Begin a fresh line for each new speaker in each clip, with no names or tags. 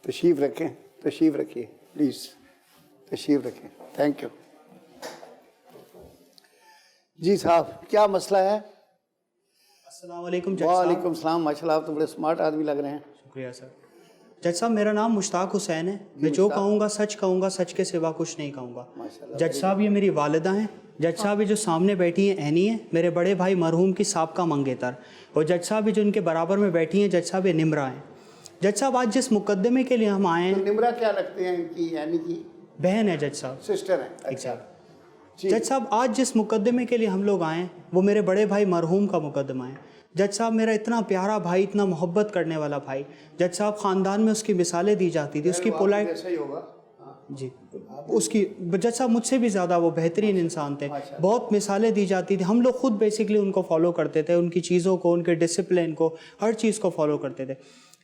तशरीफ़ रखें, तशरीफ़ रखिए प्लीज़, तशरीफ़ रखें। थैंक यू जी साहब, क्या मसला है?
अस्सलाम वालेकुम जज साहब।
वालेकुम सलाम। माशाल्लाह, आप तो बड़े स्मार्ट आदमी लग रहे हैं।
शुक्रिया सर। जज साहब, मेरा नाम मुश्ताक हुसैन है। मैं जो कहूँगा, सच के सिवा कुछ नहीं कहूँगा।
माशाल्लाह।
जज साहब, ये मेरी वालिदा हैं। जज साहब, ये जो सामने बैठी हैं ऐनी है, मेरे बड़े भाई मरहूम की साबका मंगेतर। और जज साहब, ये जो इनके बराबर में बैठी हैं, जज साहब ये निमरा हैं। जज साहब, आज जिस मुकदमे के लिए हम आए
तो
हैं,
निमरा क्या लगते हैं इनकी, यानी कि
बहन है जज साहब।
सिस्टर है? अच्छा जी।
जज साहब, आज जिस मुकदमे के लिए हम लोग आए हैं वो मेरे बड़े भाई मरहूम का मुकदमा है। जज साहब, मेरा इतना प्यारा भाई, इतना मोहब्बत करने वाला भाई। जज साहब, ख़ानदान में उसकी मिसालें दी जाती थी, उसकी पोलाइट
ऐसा ही होगा
जी, उसकी जज साहब मुझसे भी ज़्यादा वो बेहतरीन इंसान थे। बहुत मिसालें दी जाती थी, हम लोग खुद बेसिकली उनको फॉलो करते थे, उनकी चीज़ों को, उनके डिसिप्लिन को, हर चीज़ को फॉलो करते थे।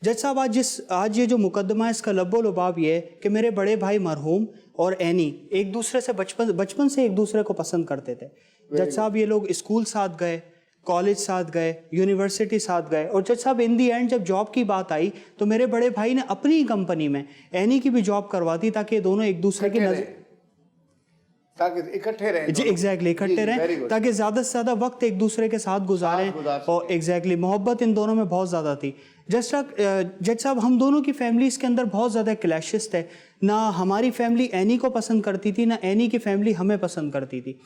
जज साहब, आज ये जो मुकदमा है, इसका लब्बो लुबाब ये है कि मेरे बड़े भाई मरहूम और एनी एक दूसरे से बचपन से एक दूसरे को पसंद करते थे। जज साहब, ये लोग स्कूल साथ गए, कॉलेज साथ गए, यूनिवर्सिटी साथ गए, और जज साहब इन दी एंड जब जॉब की बात आई तो मेरे बड़े भाई ने अपनी ही कंपनी में एनी की भी जॉब करवा दी, ताकि दोनों एक दूसरे की नजर,
ताकि इकट्ठे रहें।
जी एग्जैक्टली, इकट्ठे रहें, ताकि ज़्यादा से ज़्यादा वक्त एक दूसरे के साथ गुजारें। और एग्जैक्टली मोहब्बत इन दोनों में बहुत ज़्यादा थी। जज साहब, हम दोनों की फैमिलीज़ के अंदर बहुत ज़्यादा क्लैशेस थे। ना हमारी फैमिली एनी को पसंद करती थी, ना एनी की फैमिली हमें पसंद करती थी।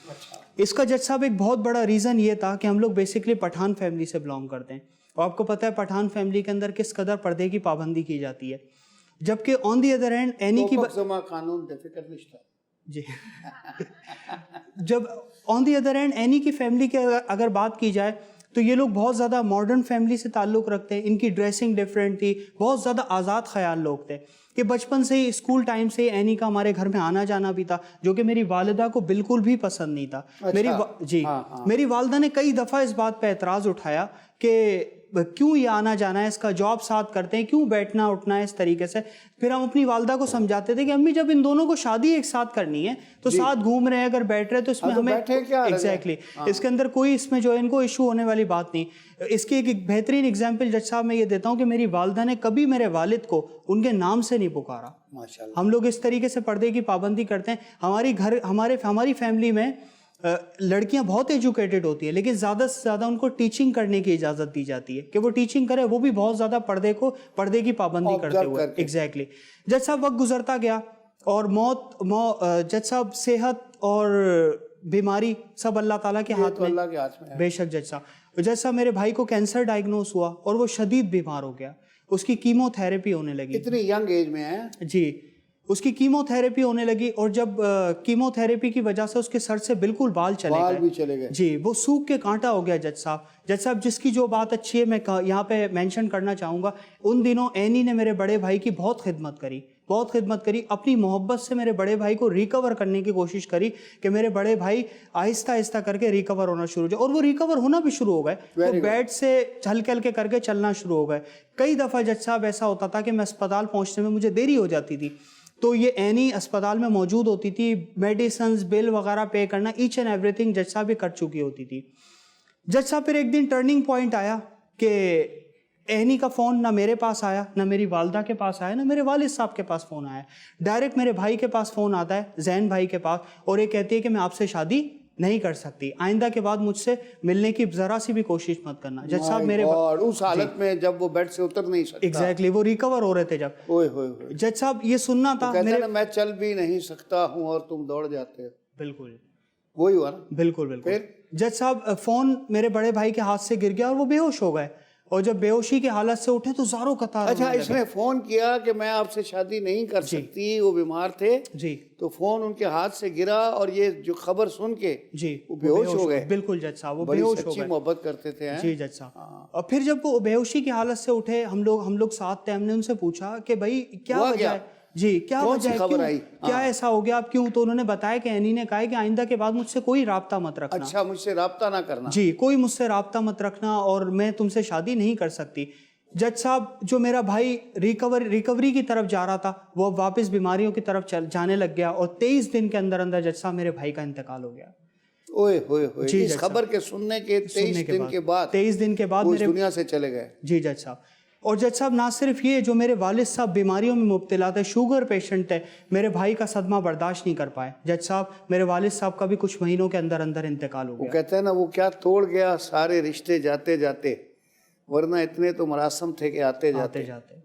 इसका जज साहब एक बहुत बड़ा रीज़न ये था कि हम लोग बेसिकली पठान फैमिली से बिलोंग करते हैं, और आपको पता है पठान फैमिली के अंदर किस कदर पर्दे की पाबंदी की जाती है। जबकि on the other hand any की
कानून डिफिकल्ट लिस्ट है
जी जब on the other hand any की फैमिली की अगर बात की जाए तो ये लोग बहुत ज़्यादा मॉडर्न फैमिली से ताल्लुक़ रखते हैं। इनकी ड्रेसिंग डिफरेंट थी, बहुत ज़्यादा आज़ाद ख्याल लोग थे कि बचपन से ही, स्कूल टाइम से ही एनी का हमारे घर में आना जाना भी था, जो कि मेरी वालिदा को बिल्कुल भी पसंद नहीं था।
अच्छा।
मेरी वालिदा ने कई दफ़ा इस बात पर एतराज़ उठाया कि क्यों ये आना जाना है, इसका जॉब साथ करते हैं, क्यों बैठना उठना है इस तरीके से। फिर हम अपनी वालिदा को समझाते थे कि अम्मी, जब इन दोनों को शादी एक साथ करनी है तो साथ घूम रहे हैं, अगर बैठ रहे तो इसमें हमें एग्जैक्टली इसके अंदर कोई इसमें जो है इनको इशू होने वाली बात नहीं। इसकी एक बेहतरीन एग्जाम्पल जज साहब मैं ये देता हूँ कि मेरी वालिदा ने कभी मेरे वालिद को उनके नाम से नहीं पुकारा।
माशाल्लाह।
हम लोग इस तरीके से पर्दे की पाबंदी करते हैं। हमारी फैमिली में लड़कियां बहुत एजुकेटेड होती है, लेकिन ज़्यादा से ज़्यादा उनको टीचिंग करने की इजाज़त दी जाती है कि वो टीचिंग करे, वो भी बहुत ज़्यादा पर्दे की पाबंदी करते हुए। एग्जैक्टली जज साहब, वक्त गुजरता गया और जज साहब, सेहत और बीमारी सब अल्लाह ताला के हाथ में
है।
बेशक जज साहब, मेरे भाई को कैंसर डायग्नोस हुआ और वो शदीद बीमार हो गया। उसकी कीमोथेरेपी होने लगी।
इतनी यंग एज में है
जी, उसकी कीमोथेरेपी होने लगी, और जब कीमोथेरेपी की वजह से उसके सर से बिल्कुल बाल चले गए जी, वो सूख के कांटा हो गया। जज साहब, जिसकी जो बात अच्छी है मैं यहाँ पे मेंशन करना चाहूँगा, उन दिनों एनी ने मेरे बड़े भाई की बहुत खिदमत करी, अपनी मोहब्बत से मेरे बड़े भाई को रिकवर करने की कोशिश करी कि मेरे बड़े भाई आहिस्ता आहिस्ता करके रिकवर होना शुरू हो जाए, और वो रिकवर होना भी शुरू हो गए। वो बेड से हल्के हल्के करके चलना शुरू हो गए। कई दफ़ा जज साहब ऐसा होता था कि मैं अस्पताल पहुँचने में मुझे देरी हो जाती थी, तो ये एनी अस्पताल में मौजूद होती थी, मेडिसिन बिल वगैरह पे करना, ईच एंड एवरीथिंग जज साहब भी कर चुकी होती थी। जज साहब, फिर एक दिन टर्निंग पॉइंट आया कि एनी का फ़ोन ना मेरे पास आया, ना मेरी वालिदा के पास आया, ना मेरे वालिद साहब के पास फ़ोन आया। डायरेक्ट मेरे भाई के पास फ़ोन आता है, जैन भाई के पास, और ये कहती है कि मैं आपसे शादी नहीं कर सकती, आइंदा के बाद मुझसे मिलने की जरा सी भी कोशिश मत करना। जज साहब, मेरे
उस हालत में जब वो बेड से उतर नहीं सकता।
एग्जैक्टली, वो रिकवर हो रहे थे जब। जज साहब, ये सुनना था
मेरे, मैं चल भी नहीं सकता हूँ और तुम दौड़ जाते हो।
बिल्कुल
वही हुआ ना।
बिल्कुल। फिर जज साहब, फोन मेरे बड़े भाई के हाथ से गिर गया और वो बेहोश हो गए, और जब बेहोशी की हालत से उठे तो ज़ारों कतार।
अच्छा, इसने फोन किया कि मैं आपसे शादी नहीं कर सकती, वो बीमार थे
जी, तो
फोन उनके हाथ से गिरा और ये जो खबर सुन के
जी
वो बेहोश हो गए।
बिल्कुल जज साहब, वो बेहोश हो गए।
मोहब्बत करते थे
जी जज साहब। और फिर जब वो बेहोशी की हालत से उठे, हम लोग साथ थे, हमने उनसे पूछा कि भाई क्या वजह है जी, क्या वजह है,
खबर आई,
क्या ऐसा हो गया, आप क्यों? तो उन्होंने बताया कि एनी ने कहा कि आइंदा के बाद मुझसे कोई राब्ता मत रखना।
अच्छा, मुझसे राब्ता ना करना
जी, कोई मुझसे राब्ता मत रखना, और मैं तुमसे शादी नहीं कर सकती। जज साहब, जो मेरा भाई रिकवरी की तरफ जा रहा था, वो वापस बीमारियों की तरफ जाने लग गया, और 23 दिन के अंदर अंदर जज साहब मेरे भाई का इंतकाल हो गया।
ओए इस खबर के सुनने के 23 दिन के बाद
मेरे
दुनिया से चले गए।
जी जज साहब, और जज साहब ना सिर्फ ये, जो मेरे वालिद साहब बीमारियों में मुब्तला थे, शुगर पेशेंट है, मेरे भाई का सदमा बर्दाश्त नहीं कर पाए जज साहब। मेरे वालिद साहब का भी कुछ महीनों के अंदर अंदर इंतकाल हो
वो
गया।
कहते हैं ना, वो क्या तोड़ गया सारे रिश्ते जाते जाते, वरना इतने तो मरासम थे कि आते जाते
जाते।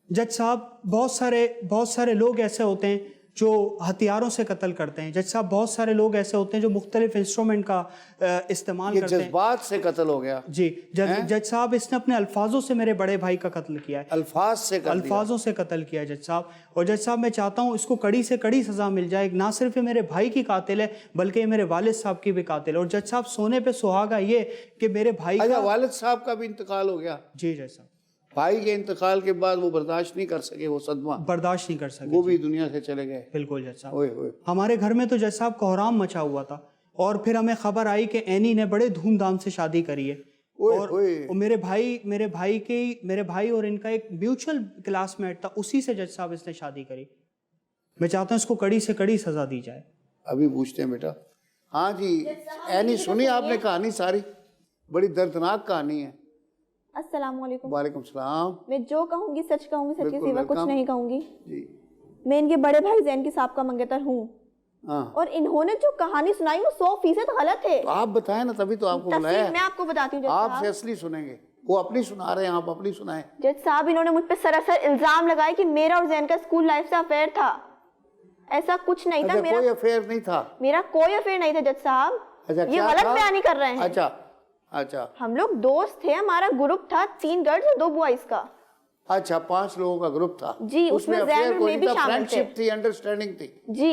जज साहब बहुत सारे लोग ऐसे होते हैं जो हथियारों से कत्ल करते हैं। जज साहब बहुत सारे लोग ऐसे होते हैं जो मुख्तलिफ इंस्ट्रूमेंट का इस्तेमाल करते हैं।
जज्बात से कत्ल हो गया
जी। जज साहब इसने अपने अल्फाजों से मेरे बड़े भाई का कत्ल किया है, अल्फाजों से कत्ल किया है जज साहब। और जज साहब मैं चाहता हूँ इसको कड़ी से कड़ी सजा मिल जाए। ना सिर्फ ये मेरे भाई की कातिल है बल्कि ये मेरे वालिद साहब की भी कातिल है। और जज साहब सोने पे सुहागा ये कि मेरे भाई का
वालिद साहब का भी इंतकाल हो गया।
जी जज साहब,
भाई के इंतकाल के बाद वो बर्दाश्त नहीं कर सके, वो सदमा
बर्दाश्त नहीं कर सके,
वो भी दुनिया से चले गए।
बिल्कुल जज साहब।
ओए ओए।
हमारे घर में तो जज साहब कोहराम मचा हुआ था और फिर हमें खबर आई कि एनी ने बड़े धूमधाम से शादी करी है। और मेरे भाई और इनका एक म्यूचुअल क्लासमेट था, उसी से जज साहब इसने शादी करी। मैं चाहता हूँ इसको कड़ी से कड़ी सजा दी जाए।
अभी पूछते हैं बेटा। हाँ जी, एनी सुनी आपने कहानी सारी, बड़ी दर्दनाक कहानी है।
अस्सलाम वालेकुम।
वालेकुम सलाम।
मैं जो कहूँगी सच कहूँगी, सच के सिवा कुछ नहीं कहूँगी
जी।
मैं इनके बड़े भाई जैन के साहब का मंगेतर हूँ। और इन्होंने जो कहानी सुनाई वो 100% गलत है।
तो आप बताएं ना, तभी तो आपको बुलाया है।
मैं आपको बताती हूँ,
आप असली सुनेंगे, वो अपनी सुना रहे हैं, आप अपनी सुनाएं।
जज साहब इन्होंने मुझ पे सरासर इल्जाम लगाया कि मेरा और जैन का स्कूल लाइफ से अफेयर था। ऐसा कुछ नहीं था।
कोई अफेयर नहीं था।
मेरा कोई अफेयर नहीं था जज साहब। ये गलत बयानी कर रहे हैं।
अच्छा
हम लोग दोस्त थे, हमारा ग्रुप था 3 गर्ल्स और 2 बॉयज का।
अच्छा, 5 लोगों का ग्रुप था
जी। उसमें जैन में भी शामिल थे।
थी, अंडरस्टैंडिंग थी
जी।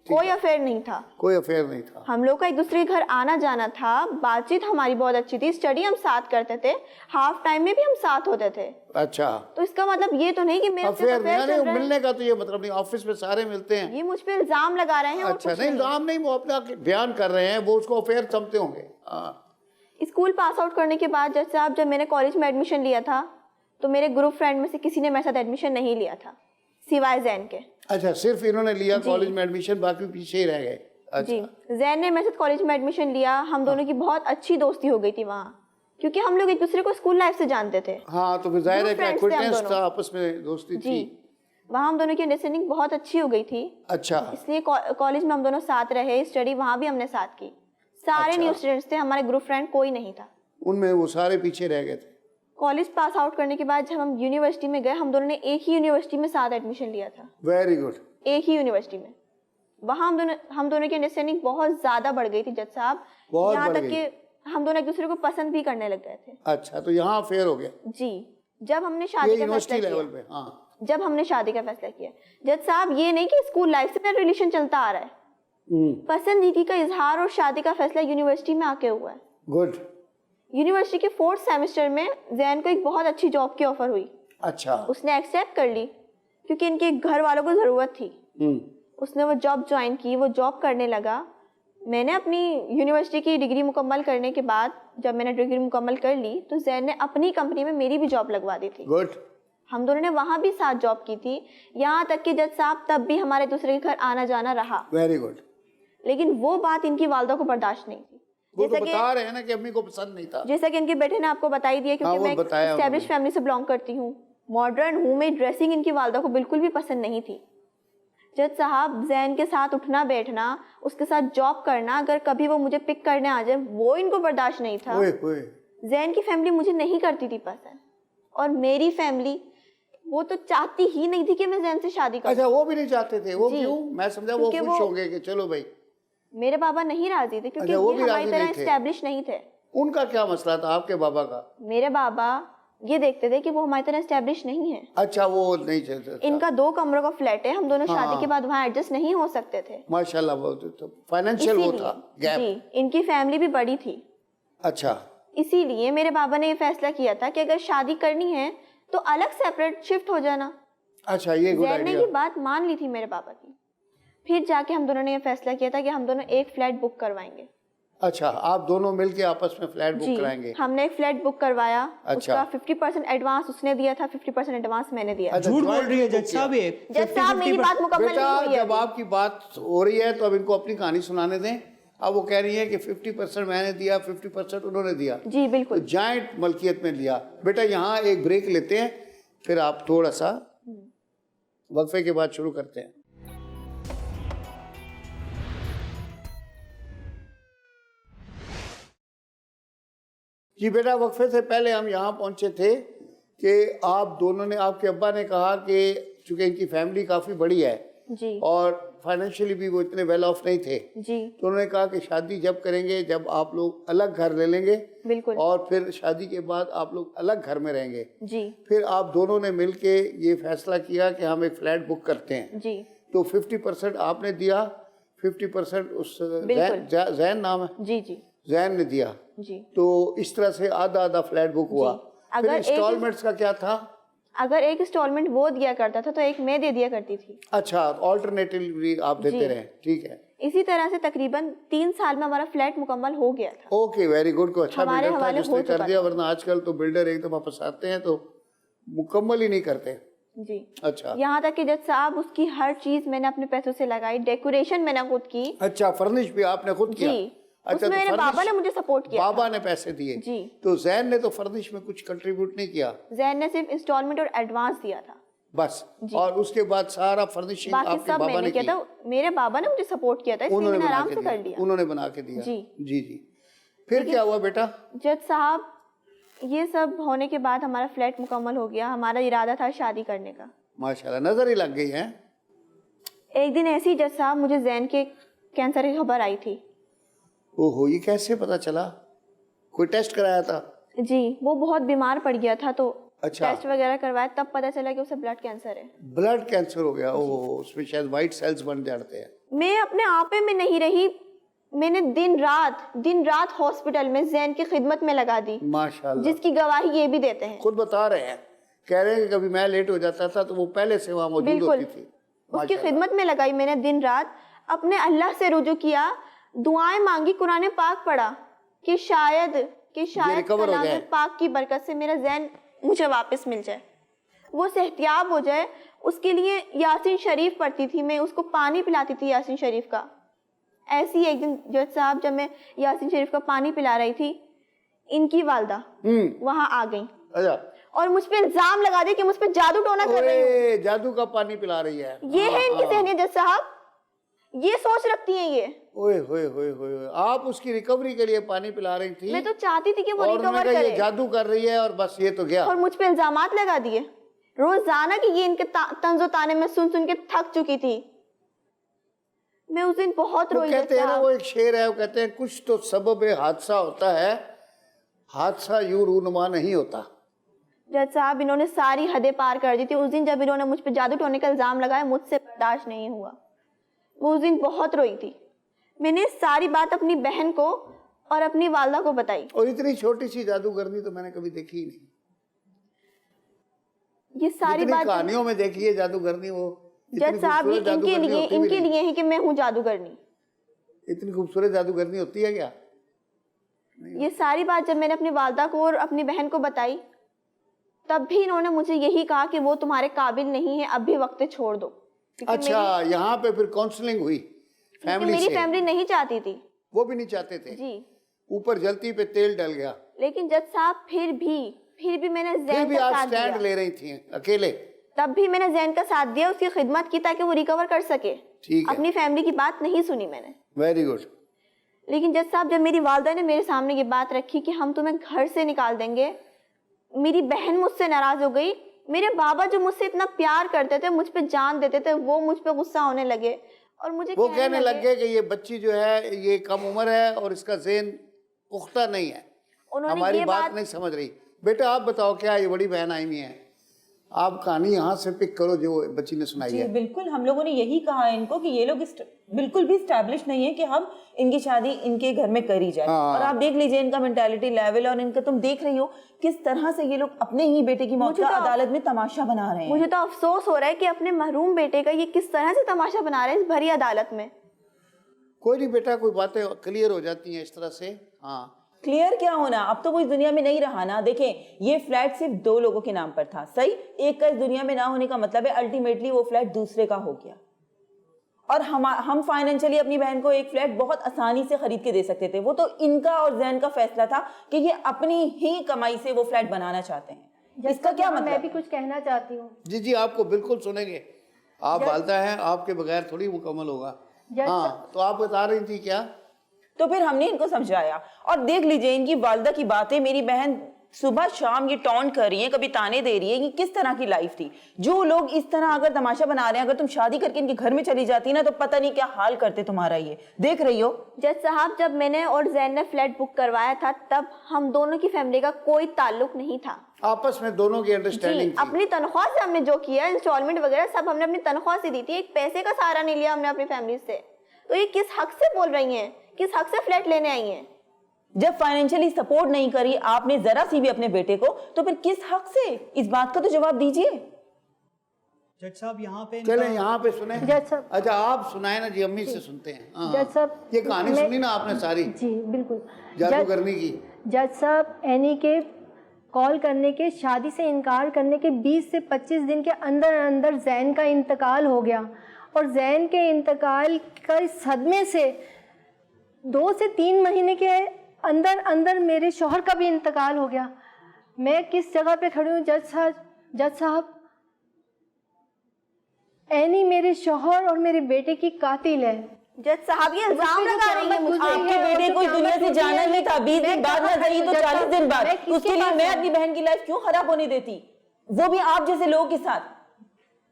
कोई अफेयर नहीं था।
कोई अफेयर नहीं था।
हम लोग का एक दूसरे के घर आना जाना था, बातचीत हमारी बहुत अच्छी थी, स्टडी हम साथ करते थे, हाफ टाइम में भी हम साथ होते थे।
अच्छा,
तो इसका मतलब ये तो नहीं कि मेरे
अफेयर नहीं, मिलने का तो ये मतलब नहीं, ऑफिस में सारे मिलते हैं।
ये मुझ पे इल्जाम लगा रहे हैं।
अच्छा, नहीं इल्जाम नहीं, वो अपना बयान कर रहे हैं, वो उसको अफेयर समझते होंगे।
स्कूल पास आउट करने के बाद जज साहब जब मैंने कॉलेज में एडमिशन लिया था तो मेरे ग्रुप फ्रेंड में से किसी ने मेरे साथ एडमिशन नहीं लिया था सिवाय जैन के।
अच्छा, सिर्फ इन्होंने लिया कॉलेज में एडमिशन, बाकी पीछे ही रह गए। अच्छा।
जी। जैन ने मेरे साथ कॉलेज में एडमिशन लिया, हम दोनों की बहुत अच्छी दोस्ती हो गई थी वहाँ, क्योंकि हम लोग एक दूसरे को स्कूल लाइफ से जानते थे।
हाँ, तो फिर जाहिर है कि एक्विटेंस था, आपस में दोस्ती थी।
वहाँ हम दोनों की अंडरस्टैंडिंग बहुत अच्छी हो गई थी।
अच्छा।
इसलिए कॉलेज में हम दोनों साथ रहे, स्टडी वहाँ भी हमने साथ की। सारे न्यू स्टूडेंट्स थे, हमारे ग्रुप फ्रेंड कोई नहीं था।
उनमें वो सारे पीछे रह गए थे।
कॉलेज पास आउट करने के बाद जब हम यूनिवर्सिटी में गए, हम दोनों ने एक ही यूनिवर्सिटी में साथ एडमिशन लिया था।
Very good.
एक ही यूनिवर्सिटी में। वहाँ हम दोनों की अंडरस्टैंडिंग बहुत ज्यादा बढ़ गई थी जज साहब, यहाँ तक कि हम दोनों एक दूसरे को पसंद भी करने लग गए थे।
अच्छा, तो यहाँ अफेयर हो गया।
जी। जब हमने शादी का फैसला किया, जब हमने शादी का फैसला किया जज साहब, ये नहीं कि स्कूल लाइफ से मेरा रिलेशन चलता आ रहा है, पसंदीदा का इजहार और शादी का फैसला यूनिवर्सिटी में आके हुआ है।
गुड।
यूनिवर्सिटी के 4th सेमेस्टर में जैन को एक बहुत अच्छी जॉब की ऑफर हुई।
अच्छा।
उसने एक्सेप्ट कर ली क्योंकि इनके घर वालों को जरूरत थी। उसने वो जॉब ज्वाइन की, वो जॉब करने लगा। मैंने अपनी यूनिवर्सिटी की डिग्री मुकम्मल करने के बाद, जब मैंने डिग्री मुकम्मल कर ली तो जैन ने अपनी कंपनी में मेरी भी जॉब लगवा दी थी।
गुड। हम
दोनों ने वहाँ भी साथ जॉब की थी, यहाँ तक कि जज साहब तब भी हमारे दूसरे के घर आना जाना रहा।
Very good.
लेकिन वो बात इनकी वालिदा को बर्दाश्त नहीं थी।
वो तो बता रहे हैं ना कि अम्मी को पसंद नहीं था।
जैसा कि इनके बेटे ने आपको बताई दिया, क्योंकि मैं एस्टैब्लिश फैमिली से बिलोंग करती हूँ, मॉडर्न हूँ मैं, ड्रेसिंग इनकी वालिदा को बिल्कुल भी पसंद नहीं थी। जज साहब, जैन के साथ उठना बैठना, उसके साथ जॉब करना, अगर कभी वो मुझे पिक करने आ जाए, वो इनको बर्दाश्त नहीं था। जैन की फैमिली मुझे नहीं करती थी पसंद, और मेरी फैमिली वो तो चाहती ही नहीं थी कि मैं जैन से शादी करूं।
अच्छा, वो भी नहीं चाहते थे? वो क्यों? मैं समझा वो खुश होंगे कि चलो भाई।
मेरे बाबा नहीं राजी थे, क्योंकि वो हमारी तरह एस्टैब्लिश नहीं थे।
उनका क्या मसला था आपके बाबा का?
मेरे बाबा ये देखते थे कि वो हमारी तरह एस्टैब्लिश नहीं है।
अच्छा, वो नहीं चलता। इनका
2 कमरों का फ्लैट है, हम दोनों शादी के बाद वहाँ एडजस्ट नहीं हो सकते थे।
माशाल्लाह, वो तो फाइनेंशियल वो था गैप।
जी, इनकी फैमिली भी बड़ी थी।
अच्छा।
इसीलिए मेरे बाबा ने ये फैसला किया था कि अगर शादी करनी है तो अलग सेपरेट शिफ्ट हो जाना।
अच्छा, ये गुड आइडिया।
ये बात मान ली थी मेरे बाबा की। फिर जाके हम दोनों ने ये फैसला किया था कि हम दोनों एक फ्लैट बुक करवाएंगे।
अच्छा, आप दोनों मिलके आपस में फ्लैट बुक कराएंगे?
हमने एक फ्लैट बुक करवाया। अच्छा। उसका 50% एडवांस उसने दिया था, 50% एडवांस मैंने दिया।
झूठ बोल रही है जज साहब।
जज साहब, मेरी बात मुकम्मल नहीं हुई है।
जब आपकी बात हो रही है तो अब इनको अपनी कहानी सुनाने दें। अब वो कह रही है कि 50% मैंने दिया, 50% उन्होंने दिया।
जी बिल्कुल।
तो जॉइंट मलकियत में लिया। बेटा यहाँ एक ब्रेक लेते हैं, फिर आप थोड़ा सा वक्फे के बाद शुरू करते हैं। जी बेटा, वक्फे से पहले हम यहाँ पहुँचे थे कि आप दोनों ने, आपके अब्बा ने कहा कि चूंकि इनकी फैमिली काफ़ी बड़ी है
जी
और फाइनेंशियली भी वो इतने वेल ऑफ नहीं थे,
जी
तो उन्होंने कहा कि शादी जब करेंगे, जब आप लोग अलग घर ले लेंगे,
बिल्कुल,
और फिर शादी के बाद आप लोग अलग घर में रहेंगे,
जी
फिर आप दोनों ने मिलके ये फैसला किया कि हम एक फ्लैट बुक करते हैं।
जी।
तो 50% आपने दिया, 50% उस
बिल्कुल।
जैन नाम है,
जी जी
जैन ने दिया।
जी।
तो इस तरह से आधा आधा फ्लैट बुक हुआ।
अगर
फिर
एक-
इंस्टॉलमेंट्स का क्या था?
अगर एक इंस्टॉलमेंट वो दिया करता था तो एक मैं दे दिया करती थी।
अच्छा, ऑल्टरनेटिवली आप देते रहे, ठीक है।
इसी तरह से तकरीबन 3 साल में हमारा फ्लैट मुकम्मल हो गया था।
Okay, very good. को अच्छा
हमारे
बिल्डर था
हवाले
जिसने
हो
कर
चुका
दिया,
था।
वरना आजकल तो बिल्डर एकदम वापस आते हैं तो मुकम्मल ही नहीं करते।
जी।
अच्छा
यहाँ तक कि जज साहब उसकी हर चीज मैंने अपने पैसों से लगाई, डेकोरेशन मैंने खुद की।
अच्छा, फर्निश भी आपने खुद किया?
जी।
अच्छा,
उसमें
तो
मेरे
फर्निश
बाबा ने मुझे सपोर्ट किया
बाबा ने पैसे दिए?
जी।
तो जैन ने तो फर्निश में कुछ कंट्रीब्यूट नहीं किया?
जैन ने सिर्फ इंस्टॉलमेंट और एडवांस दिया था
बस।
जी।
और उसके बाद सारा फर्निशिंग
बाकी
आपके
सब
बाबा
मैंने
ने
किया
की?
था। मेरे बाबा ने मुझे सपोर्ट किया था, इसलिए
उन्होंने
मैंने
बना
आराम
के
से कर
दिया?
लिया।
उन्होंने बना के दिया?
जी
जी जी। फिर क्या हुआ बेटा?
जज साहब, ये सब होने के बाद हमारा फ्लैट मुकम्मल हो गया। हमारा इरादा था शादी करने का।
माशाल्लाह, नजर ही लग गई है।
एक दिन ऐसी जज साहब मुझे जैन के कैंसर की खबर आई थी।
ओहो, ये कैसे पता चला? कोई टेस्ट कराया था?
जी, वो बहुत बीमार पड़ गया था तो
अच्छा।
टेस्ट वगैरह करवाया, तब पता चला कि उसे ब्लड कैंसर है।
ब्लड कैंसर हो गया? ओहो, उसमें शायद व्हाइट सेल्स बन जाते हैं।
मैं अपने आपे में नहीं रही, मैंने दिन रात हॉस्पिटल में जैन की खिदमत में लगा दी,
माशाल्लाह।
जिसकी गवाही ये भी देते हैं।
खुद बता रहे हैं, कह रहे हैं कि कभी मैं लेट हो जाता था तो वो पहले से वहाँ मौजूद
बिल्कुल।
होती थी।
उसकी
माशाल्लाह।
खिदमत में लगाई मैंने दिन रात, अपने अल्लाह से रुजू किया, दुआएं मांगी, कुरान पाक पढ़ा कि शायद
रिकवर हो
कलाम
जाए।
पाक की बरकत से मेरा जैन मुझे वापस मिल जाए, वो सेहतियाब हो जाए। उसके लिए यासीन शरीफ पढ़ती थी मैं, उसको पानी पिलाती थी यासीन शरीफ का। ऐसी एक दिन जज साहब, जब मैं यासीन शरीफ का पानी पिला रही थी, इनकी वालदा वहां आ गई
अच्छा।
और मुझ पे इल्जाम लगा दिया कि मुझ पे जादू टोना कर रही हूँ।
ओए, जादू का पानी पिला रही है।
ये है इनकी सहनियत जज साहब, ये सोच रखती हैं ये।
ओए होए होए होए, आप उसकी रिकवरी के लिए पानी पिला रही थी?
मैं तो चाहती थी कि वो
और उन्होंने
रिकवर
कहा ये
करे,
जादू कर रही है और बस ये तो गया।
और मुझ पे इल्जामात लगा दिए रोजाना कि ये इनके तंजो ताने में सुन सुन के थक चुकी थी। मैं उस दिन बहुत
वो
रोई।
कहते हैं ना, वो एक शेर है, वो कहते हैं कुछ तो सबब हादसा होता है, हादसा यूं रूनुमा नहीं होता।
जज साहब, इन्होंने सारी हदें पार कर दी थी। उस दिन जब इन्होंने मुझ पे जादू टोने का इल्जाम लगाया, मुझसे बर्दाश्त नहीं हुआ। वो उस दिन बहुत रोई थी। मैंने सारी बात अपनी बहन को और अपनी वालदा को बताई।
और इतनी छोटी सी जादूगरनी तो मैंने कभी देखी ही नहीं।
ये सारी बात
कहानियों में देखी है जादूगरनी, वो
जज साहब ये इनके लिए है कि मैं हूँ जादूगरनी।
इतनी खूबसूरत जादूगरनी होती है क्या?
ये सारी बात जब मैंने अपनी वालदा को और अपनी बहन को बताई, तब भी इन्होंने मुझे यही कहा कि वो तुम्हारे काबिल नहीं है, अब भी वक्त छोड़ दो।
अच्छा, यहाँ पे फिर काउंसलिंग हुई फैमिली
मेरी
से?
फैमिली नहीं चाहती थी,
वो भी नहीं चाहते थे
जी।
ऊपर जलती पे तेल डल गया।
लेकिन जज साहब फिर भी मैंने
फिर
जैन
भी
का
आप
साथ
स्टैंड
दिया।
ले रही थी अकेले?
तब भी मैंने जैन का साथ दिया, उसकी खिदमत की ताकि वो रिकवर कर सके।
ठीक है,
अपनी फैमिली की बात नहीं सुनी मैंने।
Very good.
लेकिन जज साहब, जब मेरी वालदा ने मेरे सामने ये बात रखी कि हम तुम्हें घर से निकाल देंगे, मेरी बहन मुझसे नाराज हो गई। मेरे बाबा जो मुझसे इतना प्यार करते थे, मुझ पे जान देते थे, वो मुझ पे गुस्सा होने लगे और मुझे
वो कहने लगे कि ये बच्ची जो है ये कम उम्र है और इसका ज़हन पुख्ता नहीं है, हमारी बात नहीं समझ रही। बेटा आप बताओ, क्या ये बड़ी बहन आई हुई है, आप कहानी यहाँ से पिक करो जो बच्ची ने सुनाई है।
बिल्कुल, हम लोगों ने यही कहा इनको कि ये लोग बिल्कुल भी स्टैब्लिश नहीं है कि हम इनकी शादी इनके घर में करी जाए। और आप देख लीजिए इनका मेंटालिटी लेवल, और इनका तुम देख रही हो किस तरह से ये लोग अपने ही बेटे की मौत का अदालत में तमाशा बना रहे हैं।
मुझे तो अफसोस हो रहा है कि अपने महरूम बेटे का ये किस तरह से तमाशा बना रहे हैं इस भरी अदालत में।
कोई नहीं बेटा, कोई बातें क्लियर हो जाती हैं इस तरह से। हाँ,
क्लियर क्या होना, अब तो वो इस दुनिया में नहीं रहा ना। देखें, ये फ्लैट सिर्फ 2 लोगों के नाम पर था, सही। एक का इस दुनिया में ना होने का मतलब है अल्टीमेटली वो फ्लैट दूसरे का हो गया। और हम फाइनेंशियली अपनी बहन को एक फ्लैट बहुत आसानी से खरीद के दे सकते थे। वो तो इनका और जैन का फैसला था कि ये अपनी ही कमाई से वो फ्लैट बनाना चाहते हैं। इसका क्या मतलब?
मैं भी कुछ कहना चाहती हूँ।
जी आपको बिल्कुल सुनेंगे, आप वालदा हैं, आपके बगैर थोड़ी मुकम्मल होगा। हाँ, तो आप बता रही थी क्या?
तो फिर हमने इनको समझाया और देख लीजिए इनकी वालदा की बातें, मेरी बहन सुबह शाम ये टॉन्ट कर रही है, कभी ताने दे रही है। ये किस तरह की लाइफ थी? जो लोग इस तरह अगर तमाशा बना रहे हैं, अगर तुम शादी करके इनके घर में चली जाती ना तो पता नहीं क्या हाल करते तुम्हारा। ये देख रही हो
जज साहब, जब मैंने और जैन ने फ्लैट बुक करवाया था तब हम दोनों की फैमिली का कोई ताल्लुक नहीं था,
आपस में दोनों की अंडरस्टैंडिंग थी।
अपनी तनख्वाह से हमने जो किया, इंस्टॉलमेंट वगैरह सब हमने अपनी तनख्वाह से दी थी, एक पैसे का सहारा नहीं लिया हमने अपनी फैमिली से। तो ये किस हक से बोल रही हैं, किस हक से फ्लैट लेने आई हैं?
जब फाइनेंशियली सपोर्ट नहीं करी आपने जरा सी भी अपने बेटे को, तो फिर किस हक से? इस बात का तो जवाब दीजिए।
जज साहब यहाँ पे
चले यहाँ पे सुने।
जज साहब,
अच्छा आप सुनाए ना जी, अम्मी से सुनते हैं। हाँ,
जज साहब,
ये कहानी सुनी ना आपने सारी?
जी बिल्कुल।
जादूगरनी की।
जज साहब, एनी के कॉल करने के, शादी से इनकार करने के 20 से 25 दिन के अंदर अंदर जैन का इंतकाल हो गया और जैन के इंतकाल के सदमे से 2 से 3 महीने के अंदर अंदर मेरे शौहर का भी इंतकाल हो गया। मैं किस जगह पे खड़ी हूँ जज साहब, एनी मेरे शौहर और मेरे बेटे की कातिल है।
जज साहब ये इल्जाम लगा रही है मुझ पे।
आपके बेटे को दुनिया से जाना नहीं था, 20 दिन बाद ना सही तो 40 दिन बाद। उसके लिए मैं अपनी बहन की लाइफ क्यों खराब होने देती, वो भी आप जैसे लोगों के साथ?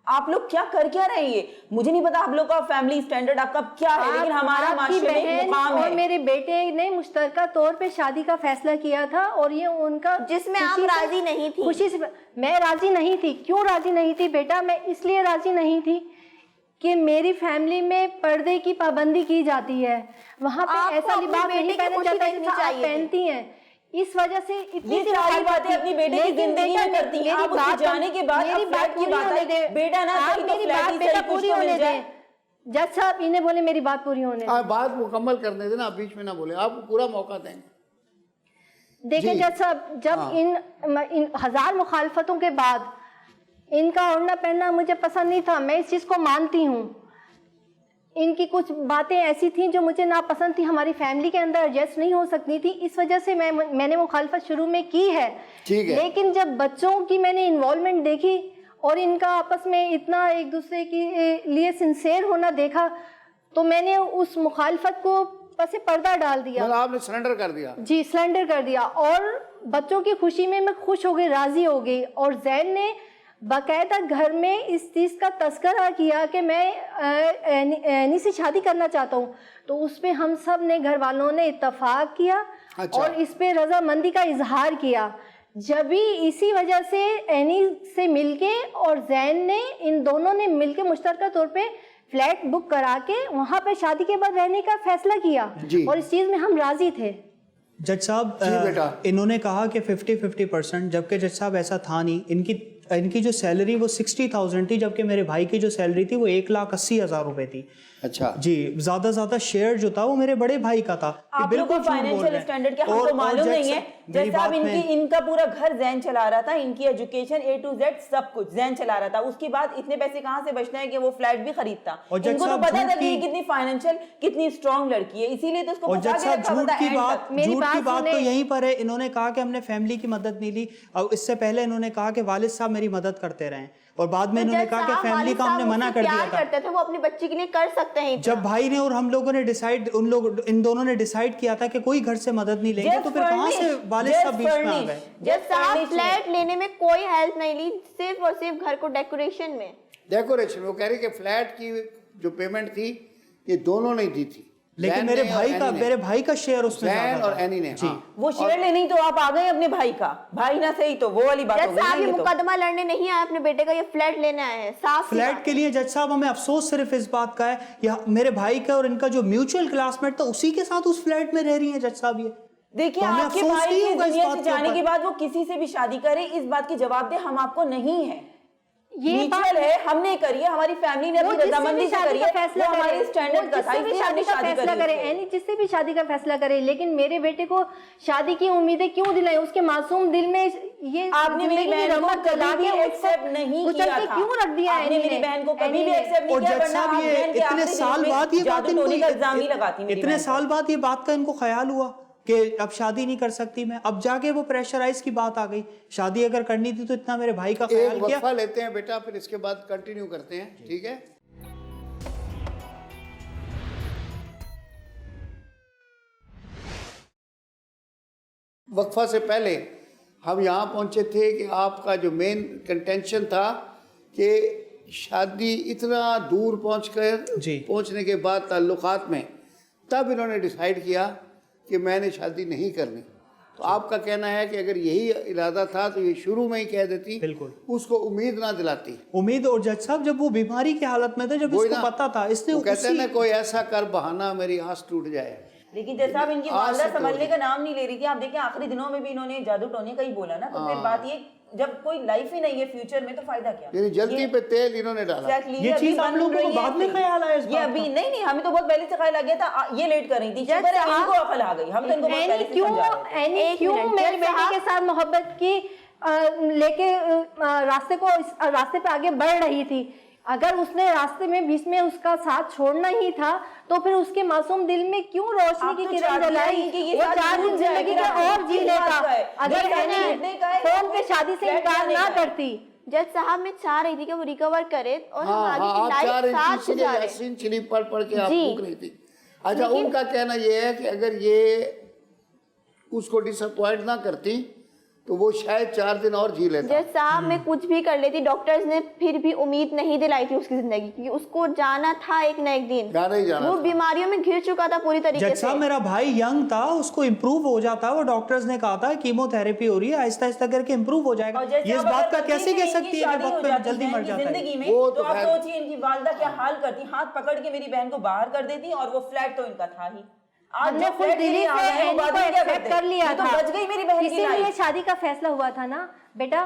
आप लोग क्या कर क्या रहे हैं? मुझे नहीं पता आप लोग का फैमिली स्टैंडर्ड आपका क्या है, लेकिन हमारा माशरे में मुकाम है।
और मेरे बेटे ने मुश्तरका तौर पे शादी का फैसला किया था और ये उनका,
जिसमें आप राजी नहीं थी।
खुशी से मैं राजी नहीं थी। क्यों राजी नहीं थी बेटा? मैं इसलिए राजी नहीं थी कि मेरी फैमिली में पर्दे की पाबंदी की जाती है, वहाँ पे ऐसा लिबास नहीं पहना जाता जैसा आप पहनती हैं। इस वजह से इतनी
सारी बातें अपनी बेटे की जिंदगी में करती हैं। आप उसके जाने के बाद
मेरी बात पूरी होने दे बेटा, ना आप मेरी बात बेटा पूरी होने दे। जज साहब इन्हें बोले मेरी बात पूरी होने दे।
बात मुकम्मल करने देना, आप बीच में ना बोले, आपको पूरा मौका देंगे।
देखिए जज साहब, जब इन 1000 मुखालफतों के बाद इनका ओढ़ना पहनना मुझे पसंद नहीं था, मैं इस चीज़ को मानती हूँ। इनकी कुछ बातें ऐसी थी जो मुझे नापसंद थी, हमारी फैमिली के अंदर एडजस्ट नहीं हो सकती थी, इस वजह से मैंने मुखालफत शुरू में की है।
ठीक है।
लेकिन जब बच्चों की मैंने इन्वॉल्वमेंट देखी और इनका आपस में इतना एक दूसरे के लिए सिंसेयर होना देखा, तो मैंने उस मुखालफत को पसे पर्दा डाल दिया।
मतलब आपने सरेंडर कर दिया? जी,
सरेंडर कर दिया और बच्चों की खुशी में मैं खुश हो गई, राजी हो गई। और जैन ने बाकायदा घर में इस चीज़ का तस्करा किया कि मैं एनी से शादी करना चाहता हूँ, तो उस पर हम सब ने, घर वालों ने इत्तफाक किया। अच्छा। और इस पे रजामंदी का इजहार किया। जब भी इसी वजह से एनी से मिलके और जैन ने, इन दोनों ने मिलके मुश्तरका तौर पे फ्लैट बुक करा के वहाँ पे शादी के बाद रहने का फैसला किया और इस चीज़ में हम राजी थे।
जज साहब इन्होंने कहा कि 50-50%, जबकि जज साहब ऐसा था नहीं। इनकी जो सैलरी वो 60,000 थी, जबकि मेरे भाई की जो सैलरी थी वो 1,80,000 रुपए थी।
अच्छा
जी, ज्यादा शेयर जो था वो मेरे बड़े भाई का था।
आप लोगों को फाइनेंशियल स्टैंडर्ड क्या हमको मालूम नहीं है? जैसे अब इनका पूरा घर जैन चला रहा था, इनकी एजुकेशन A to Z सब कुछ जैन चला रहा था। उसके बाद इतने पैसे कहाँ से बचना है कि वो फ्लैट भी खरीदता? इनको तो पता था कि कितनी फाइनेंशियल, कितनी स्ट्रॉन्ग लड़की है, इसीलिए तो उसको फंसा के रखा था।
झूठ की बात तो यहीं पर है। इन्होंने कहा कि हमने फैमिली की मदद नहीं ली, और इससे पहले इन्होंने कहा कि वालिद साहब मेरी मदद करते रहे, और बाद में इन्होंने कहा कि फैमिली का हमने मना कर दिया था।
करते थे वो अपनी बच्ची के लिए कर सकते हैं।
जब भाई ने और हम लोगों ने डिसाइड, इन दोनों ने डिसाइड किया था कि कोई घर से मदद नहीं लेंगे, तो फिर कहां से वालिद साहब बीच में आ गए?
जब साहब फ्लैट लेने में कोई हेल्प नहीं ली, सिर्फ और सिर्फ घर को डेकोरेशन में।
डेकोरेशन, वो कह रही कि फ्लैट की जो पेमेंट थी ये दोनों ने दी थी,
लेकिन मेरे भाई का शेयर उसमें
ज़ैन और एनी ने।
हाँ। वो शेयर लेने ही तो आप आ गए अपने भाई का, भाई ना सही तो वो वाली बात हो गई।
ये मुकदमा लड़ने नहीं आए अपने बेटे का, ये फ्लैट लेने आए हैं। साफ
फ्लैट के लिए जज साहब हमें अफसोस सिर्फ इस बात का है, या मेरे भाई का और इनका जो म्यूचुअल क्लासमेट था उसी के साथ उस फ्लैट में रह रही है। जज साहब ये
देखिए, आपके भाई की दुनिया से जाने के बाद वो किसी से भी शादी करे, इस बात की जवाबदेह हम आपको नहीं है।
ये
म्यूचुअल है, हमने करी है, हमारी फैमिली ने अपनी रजामंदी से करी है, वो हमारी स्टैंडर्ड का था, इसलिए हमने शादी करी है।
एनी जिससे भी शादी का फैसला करे, लेकिन मेरे बेटे को शादी की उम्मीदें क्यों दिलाई? उसके मासूम दिल में ये
आपने मेरी बहन को कभी भी एक्सेप्ट नहीं किया था,
क्यों रख दिया?
आपने मेरी बहन को कभी भी एक्सेप्ट नहीं किया, वरना आप बहन के
इतने साल बाद ये बात इनको,
का इल्जाम नहीं लगाती मेरी
इतने साल बाद ये बात का इनको ख्याल हुआ कि अब शादी नहीं कर सकती मैं, अब जाके वो प्रेशराइज की बात आ गई। शादी अगर करनी थी तो इतना मेरे भाई का ख्याल
एक
किया।
वक्फा लेते हैं बेटा, फिर इसके बाद कंटिन्यू करते हैं, ठीक है? वक्फा से पहले हम यहाँ पहुँचे थे कि आपका जो मेन कंटेंशन था कि शादी इतना दूर पहुँचने के बाद ताल्लुकात में, तब इन्होंने डिसाइड किया कि मैंने शादी नहीं करनी। तो आपका कहना है कि अगर यही इरादा था तो ये शुरू में ही कह देती,
बिल्कुल
उसको उम्मीद ना दिलाती।
उम्मीद, और जज साहब जब वो बीमारी की हालत में थे, जब इसको पता था, इसने
कहते हैं ना कोई ऐसा कर बहाना मेरी आस टूट जाए।
लेकिन जैसा अब इनकी वालदा संभलने का नाम नहीं ले रही थी, आप देखिए आखिरी दिनों में भी इन्होंने जादू टोने का ही बोला ना, तो फिर बात ये, जब कोई लाइफ ही नहीं है फ्यूचर में तो फायदा क्या?
यानी जल्दी पे तेल इन्होंने डाला।
ये चीज आप लोगों को बाद में ख्याल आया?
ये अभी नहीं, हमें तो बहुत पहले से ख्याल आ गया था, ये लेट कर रही थी, इनको अकल आ गई, हम तो इनको बहुत पहले से समझा रहे थे।
क्यों मेरे बेटे के साथ मोहब्बत की लेके रास्ते पे आगे बढ़ रही थी? अगर उसने रास्ते में बीच में उसका साथ छोड़ना ही था तो फिर उसके मासूम दिल में क्यों रोशनी की किरण जलाई? वो 4 दिन जिंदगी का और जी लेता अगर मैंने फोन पे शादी से इनकार ना करती।
जज साहब मैं चाह रही थी कि वो रिकवर करे और हम आगे की लाइफ साथ गुजारें।
यासीन शरीफ पढ़ के आप भूख रही थी। अच्छा, उनका कहना ये है कि अगर ये उसको डिसअपॉइंट ना करती तो वो शायद 4 दिन और जी लेता।
जज साहब मैं कुछ भी कर लेती, डॉक्टर्स ने फिर भी उम्मीद नहीं दिलाई थी उसकी जिंदगी की, उसको जाना था एक न एक दिन,
जाना
वो बीमारियों में घिर चुका था पूरी तरीके से।
जज साहब मेरा भाई यंग था, उसको इम्प्रूव हो जाता, वो डॉक्टर्स ने कहा था कीमोथेरेपी हो रही है, आहिस्ता आहिस्ता करके इम्प्रूव हो जाएगा। ये इस बात का कैसे कह सकती है कि वक्त पे जल्दी मर जाता है?
जिंदगी में तो आप सोचिए इनकी वालदा क्या हाल करती, हाथ पकड़ के मेरी बहन को बाहर कर देती, और वो फ्लैट तो इनका था ही।
हमने खुद दिल्ली से एनी को एक्सेप्ट कर लिया
तो बच गई मेरी बहन की लाइफ।
इसीलिए शादी का फैसला हुआ था ना बेटा।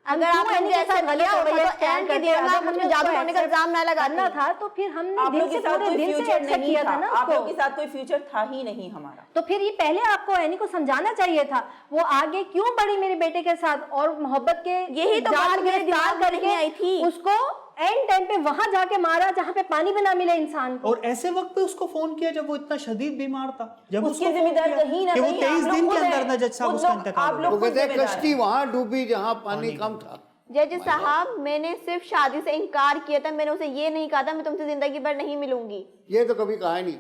अगर आपने ऐसा गलत हो गया तो एन के दिन में मुझे जादू टोने का इल्जाम ना लगाना
था तो फिर हमने दिल से पूरे दिल से एक्सेप्ट किया था ना उसको।
आप लोगों के साथ कोई फ्यूचर था ही नहीं हमारा।
तो फिर ये पहले आपको एनी को समझाना चाहिए था, वो आगे क्यों बढ़ी मेरे बेटे के साथ, और मोहब्बत के
यही तो बात मेरे दिमाग में नहीं आई थी।
उसको एंड टाइम पे वहां जाके मारा जहां पे पानी भी ना मिले इंसान को।
और ऐसे वक्त पे उसको फोन किया जब वो इतना शदीद बीमार था, जब
उसके जिम्मेदार कहीं ना
कहीं वो
कहीं
23 दिन के अंदर ना जज साहब उसका इंतकाल हो गया।
कहते हैं कश्ती वहां डूबी जहां पानी कम था।
जज साहब मैंने सिर्फ शादी से इनकार किया था, मैंने उसे ये नहीं कहा था मैं तुमसे जिंदगी भर नहीं मिलूंगी,
ये तो कभी कहा ही नहीं।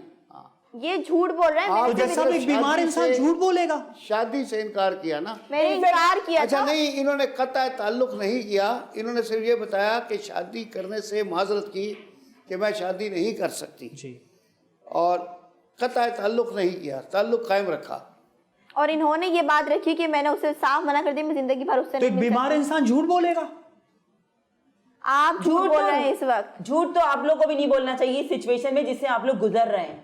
ये झूठ बोल रहा है।
तो जैसा एक बीमार इंसान झूठ बोलेगा।
शादी से इनकार किया ना,
मैंने इनकार किया।
अच्छा नहीं, इन्होंने कतई ताल्लुक नहीं किया, इन्होंने सिर्फ ये बताया कि शादी करने से माजरत की कि मैं शादी नहीं कर सकती
जी,
और कतई ताल्लुक नहीं किया, ताल्लुक कायम रखा।
और इन्होंने ये बात रखी कि मैंने उसे साफ मना कर दिया, मैं जिंदगी भर उससे
तो एक बीमार इंसान झूठ बोलेगा?
आप झूठ बोल रहे हैं इस वक्त।
झूठ तो आप लोग को भी नहीं बोलना चाहिए सिचुएशन में जिससे आप लोग गुजर रहे हैं।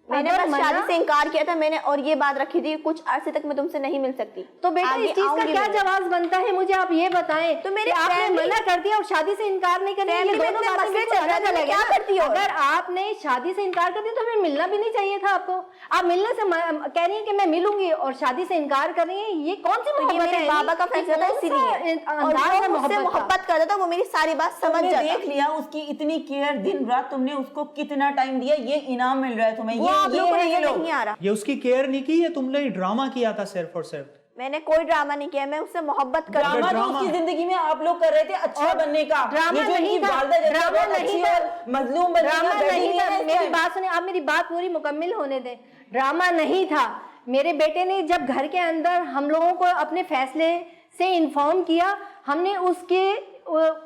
मैंने बस शादी से इनकार किया था मैंने, और ये बात रखी थी कुछ अरसे तक मैं तुमसे नहीं मिल सकती।
तो बेटा इस चीज का क्या जवाब बनता है मुझे आप ये बताएं।
तो मेरे
आपने मना कर दिया और शादी से इनकार नहीं करना, ये दोनों बातें बिल्कुल अलग अलग है।
क्या करती हो?
अगर आपने शादी से इनकार कर दिया तो फिर मिलना भी नहीं चाहिए था आपको। आप मिलने से कह रही हैं कि मैं मिलूंगी और शादी से इनकार कर रही हैं, ये कौन सी मोहब्बत है?
बाबा का फैसला था इसीलिए, और मोहब्बत करता था वो मेरी सारी बात समझ जाता।
देख लिया उसकी इतनी केयर, दिन रात तुमने उसको कितना टाइम दिया, ये इनाम मिल रहा है तुम्हें।
नहीं आ रहा।
ये उसकी केयर नहीं की, ये तुमने ड्रामा किया था सिर्फ और सिर्फ।
मैंने कोई ड्रामा नहीं किया, मैं उससे मोहब्बत कर रही
ड्रामा तो उसकी जिंदगी में आप लोग कर रहे थे अच्छा बनने का।
ड्रामा नहीं था, ड्रामा नहीं था,
मजलूम
ड्रामा नहीं था। मेरी बात सुने, आप मेरी बात पूरी मुकम्मिल होने दें। ड्रामा नहीं था। मेरे बेटे ने जब घर के अंदर हम लोगों को अपने फैसले से इन्फॉर्म किया, हमने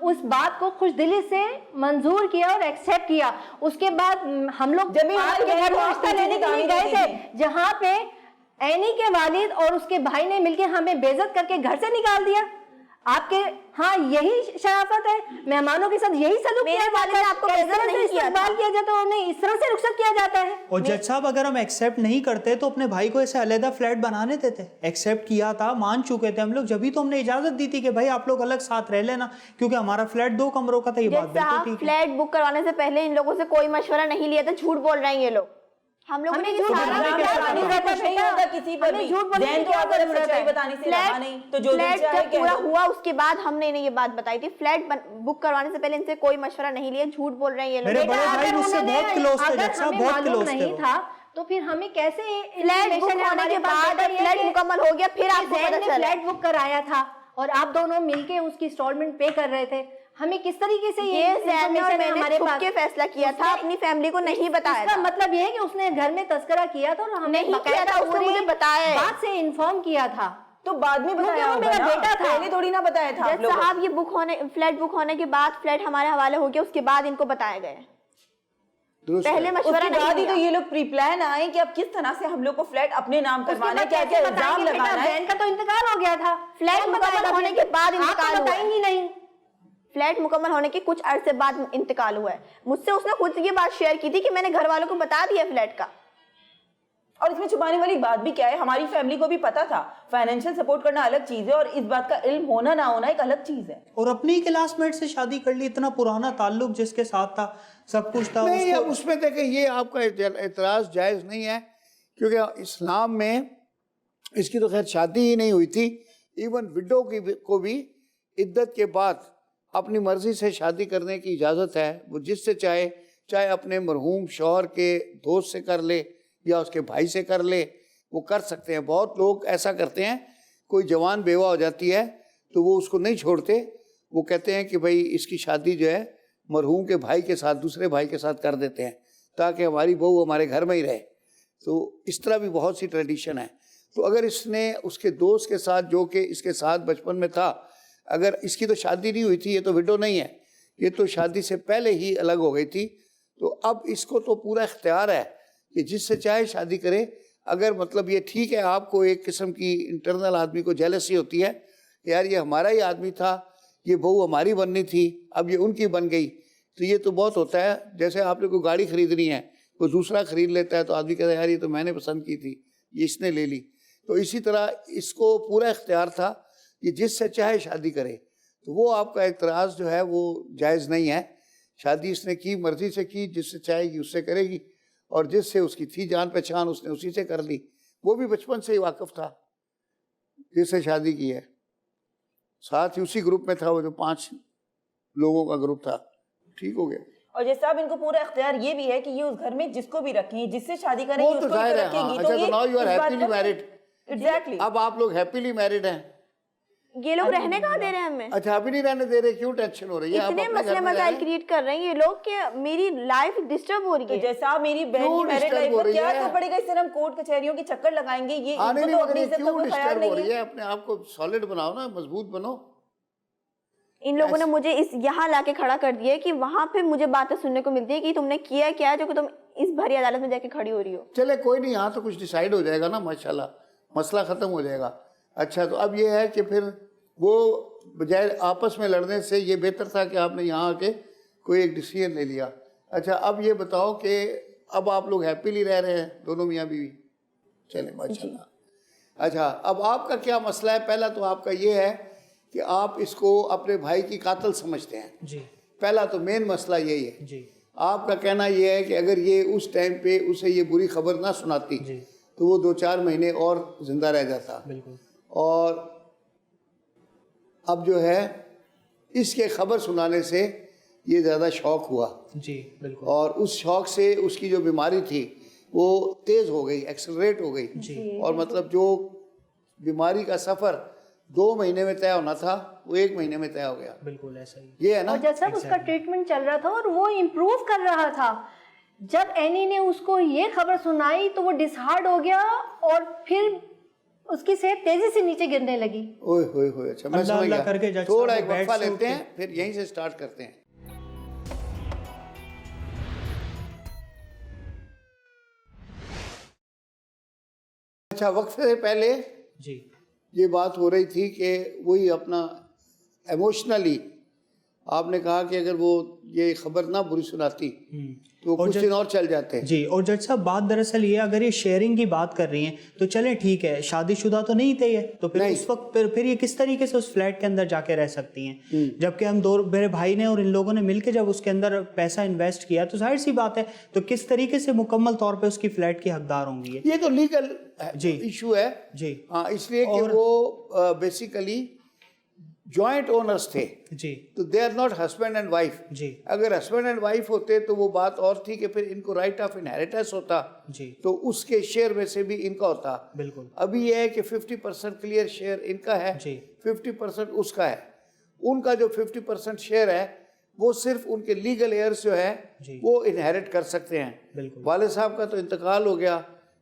उस बात को खुशदिली से मंजूर किया और एक्सेप्ट किया। उसके बाद हम लोग जमीन आपके घर में रिश्ता लेने के लिए गए थे, जहाँ पे एनी के वालिद और उसके भाई ने मिलकर हमें बेइज्जत करके घर से निकाल दिया। आपके, हाँ यही शराफत है, मेहमानों के साथ यही सलूक किया जाता है,
आपको बेइज्जत नहीं किया
जाता है, नहीं इस तरह से रुखसत किया जाता है।
और जज साहब अगर हम एक्सेप्ट नहीं करते तो अपने भाई को ऐसे अलग फ्लैट बनाने देते? एक्सेप्ट किया था, मान चुके थे हम लोग, जब भी तो हमने इजाजत दी थी कि भाई आप लोग अलग साथ रह लेना, क्योंकि हमारा फ्लैट 2 कमरों का था। ये बात बिल्कुल ठीक है।
फ्लैट बुक करवाने से पहले इन लोगों से कोई मशवरा नहीं लिया था, झूठ बोल रहे हैं ये लोग। हम लोग
नहीं होता किसी पर भी, जैन तो आप अगर सच्चाई बताने से रहा नहीं, तो जो
पूरा हुआ उसके बाद हमने इन्हें ये बात बताई थी। फ्लैट बुक करवाने से पहले इनसे कोई मशवरा नहीं लिया, झूठ बोल रहे हैं ये लोग।
मेरे बड़े भाई मुझसे बहुत क्लोज थे जज साहब, बहुत क्लोज थे।
नहीं था तो फिर हमें कैसे
फ्लैट बुक होने के बाद फ्लैट मुकम्मल हो गया, फिर आपको पता चला
फ्लैट बुक कराया था और आप दोनों मिलके उसकी इंस्टॉलमेंट पे कर रहे थे। हमें किस तरीके से ये
हमारे पास के फैसला किया था, अपनी फैमिली को नहीं बताया।
इसका मतलब ये है कि उसने घर में तस्करा किया था और हमने
नहीं किया था, उसने मुझे बताया,
बाद से इन्फॉर्म किया था।
तो बाद में बताया होगा,
मेरा बेटा था,
पहले थोड़ी ना बताया था आप लोगों को।
साहब ये फ्लैट बुक होने के बाद फ्लैट हमारे हवाले हो गया, उसके बाद इनको बताया गया। पहले मशवरा नहीं
दिया। तो ये लोग प्री प्लान आए कि अब किस तरह से हम लोग को फ्लैट अपने नाम करवाना, क्या क्या इल्जाम लगाना है।
बहन का तो इंतकाल हो गया था,
फ्लैट मुकम्मल होने के बाद इंतकाल हुआ।
बताएंगी नहीं,
फ्लैट मुकम्मल होने के कुछ अरसे बाद इंतकाल हुआ है। मुझसे उसने खुद ये बात शेयर की थी कि मैंने घर वालों को बता दिया फ्लैट का।
और इसमें छुपाने वाली बात भी क्या है, हमारी फैमिली को भी पता था। फाइनेंशियल सपोर्ट करना अलग चीज है और इस बात का इल्म होना ना होना एक अलग चीज है।
और अपनी क्लासमेट से शादी कर ली, इतना पुराना ताल्लुक जिसके साथ था, सब कुछ था।
नहीं, उसमें देखें ये आपका एतराज जायज़ नहीं है, क्योंकि इस्लाम में इसकी तो खैर शादी ही नहीं हुई थी। इवन विडो को भी इद्दत के बाद अपनी मर्जी से शादी करने की इजाज़त है। वो जिससे चाहे अपने मरहूम शौहर के दोस्त से कर ले या उसके भाई से कर ले, वो कर सकते हैं। बहुत लोग ऐसा करते हैं, कोई जवान बेवा हो जाती है तो वो उसको नहीं छोड़ते, वो कहते हैं कि भाई इसकी शादी जो है मरहूम के भाई के साथ, दूसरे भाई के साथ कर देते हैं ताकि हमारी बहू हमारे घर में ही रहे। तो इस तरह भी बहुत सी ट्रेडिशन है। तो अगर इसने उसके दोस्त के साथ, जो कि इसके साथ बचपन में था, अगर इसकी तो शादी नहीं हुई थी, ये तो विडो नहीं है, ये तो शादी से पहले ही अलग हो गई थी, तो अब इसको तो पूरा इख्तियार है कि जिससे चाहे शादी करे। अगर मतलब ये ठीक है, आपको एक किस्म की इंटरनल आदमी को जेलसी होती है, यार ये हमारा ही आदमी था, ये बहू हमारी बननी थी, अब ये उनकी बन गई, तो ये तो बहुत होता है। जैसे आपने कोई गाड़ी खरीदनी है, कोई दूसरा खरीद लेता है तो आदमी कहता है यार ये तो मैंने पसंद की थी, ये इसने ले ली। तो इसी तरह इसको पूरा इख्तियार था कि जिससे चाहे शादी करे। तो वो आपका एतराज़ जो है वो जायज़ नहीं है। शादी इसने की, मर्जी से की, जिससे चाहेगी उससे करेगी, और जिससे उसकी थी जान पहचान उसने उसी से कर ली। वो भी बचपन से ही वाकिफ था जिससे शादी की है, साथ ही उसी ग्रुप में था, वो जो 5 लोगों का ग्रुप था। ठीक हो गया। और
जैसे अब इनको पूरा इख्तियार ये भी है कि ये उस घर में जिसको भी रखें, जिससे शादी करेंगे
वो तो जाहिर है। हाँ, अच्छा, तो now you are happily married.
Exactly,
अब आप लोग हैप्पीली मैरिड हैं।
ये लोग रहने कहाँ दे रहे हैं हमें?
अच्छा, अभी नहीं रहने दे रहे, क्यों टेंशन हो रही है?
इतने मसले मसाइल क्रिएट कर रहे हैं ये लोग कि मेरी लाइफ डिस्टर्ब हो रही है।
तो जैसा मेरी बहन की मैरिड लाइफ को क्या तो पड़ेगा, इससे हम कोर्ट कचहरियों के चक्कर लगाएंगे। ये
आने नहीं, मगर क्यों डिस्टर्ब हो रही है? अपने आप को सॉलिड बनाओ ना, मजबूत बनो।
इन लोगों ने मुझे यहाँ लाके खड़ा कर दिया कि वहाँ पे मुझे बातें सुनने को मिलती है कि तुमने किया क्या जो कि तुम इस भरी अदालत में जाके खड़ी हो रही हो।
चले कोई नहीं, यहाँ तो कुछ डिसाइड हो जाएगा ना, माशाल्लाह, मसला खत्म हो जाएगा। अच्छा, तो अब ये है कि फिर वो बजाय आपस में लड़ने से ये बेहतर था कि आपने यहाँ आके कोई एक डिसीजन ले लिया। अच्छा, अब ये बताओ कि अब आप लोग हैप्पीली रह रहे हैं दोनों मियाँ बीवी? चले माशाल्लाह। अच्छा, अब आपका क्या मसला है? पहला तो आपका ये है कि आप इसको अपने भाई की कातिल समझते हैं
जी।
पहला तो मेन मसला यही है
जी।
आपका कहना ये है कि अगर ये उस टाइम पे उसे ये बुरी खबर ना सुनाती
जी।
तो वो 2-4 महीने और जिंदा रह जाता।
बिल्कुल।
और अब जो है इसके खबर सुनाने से ये ज़्यादा शौक हुआ।
जी बिल्कुल।
और उस शौक से उसकी जो बीमारी थी वो तेज़ हो गई, एक्सेलरेट हो गई।
जी।
और मतलब जो बीमारी का सफ़र 2 महीने में तय होना था वो 1 महीने में तय हो गया।
बिल्कुल ऐसा ही।
ये है ना।
और जैसा उसका ट्रीटमेंट चल रहा था और वो इम्प्रूव कर रहा था, जब एनी ने उसको ये खबर सुनाई तो वो डिसहार्ड हो गया और फिर उसकी सेहत तेजी से नीचे गिरने लगी।
ओए होए होए। अच्छा, मैं समझ गया। थोड़ा एक वक्फा लेते हैं, फिर यहीं से स्टार्ट करते हैं। अच्छा, वक्फे से पहले
जी
ये बात हो रही थी कि वही अपना इमोशनली आपने कहा कि अगर वो ये खबर ना बुरी सुनाती तो कुछ दिन और चल जाते हैं।
जी, और जज साहब बात दरअसल ये, अगर ये शेयरिंग की बात कर रही हैं तो चलें ठीक है, शादीशुदा तो नहीं थे ये, तो फिर उस वक्त फिर ये किस तरीके से उस फ्लैट के अंदर जाके रह सकती हैं? जबकि हम मेरे भाई ने और इन लोगों ने मिलकर जब उसके अंदर पैसा इन्वेस्ट किया तो जाहिर सी बात है, तो किस तरीके से मुकम्मल तौर पर उसकी फ्लैट की हकदार होंगी?
ये तो लीगल
जी
इशू है
जी।
हाँ, इसलिए कि वो बेसिकली जॉइंट ओनर्स थे
जी,
तो they are not husband and wife
जी
अगर हस्बैंड एंड वाइफ होते तो वो बात और थी कि फिर इनको राइट ऑफ इनहेरिटेंस होता
जी,
तो उसके शेयर में से भी इनका होता।
बिल्कुल।
अभी ये है कि 50% क्लियर शेयर इनका है
जी,
50% उसका है। उनका जो 50% शेयर है वो सिर्फ उनके लीगल एयर्स जो है
जी।
वो इनहेरिट कर सकते हैं।
बिल्कुल।
वाले साहब का तो इंतकाल हो गया,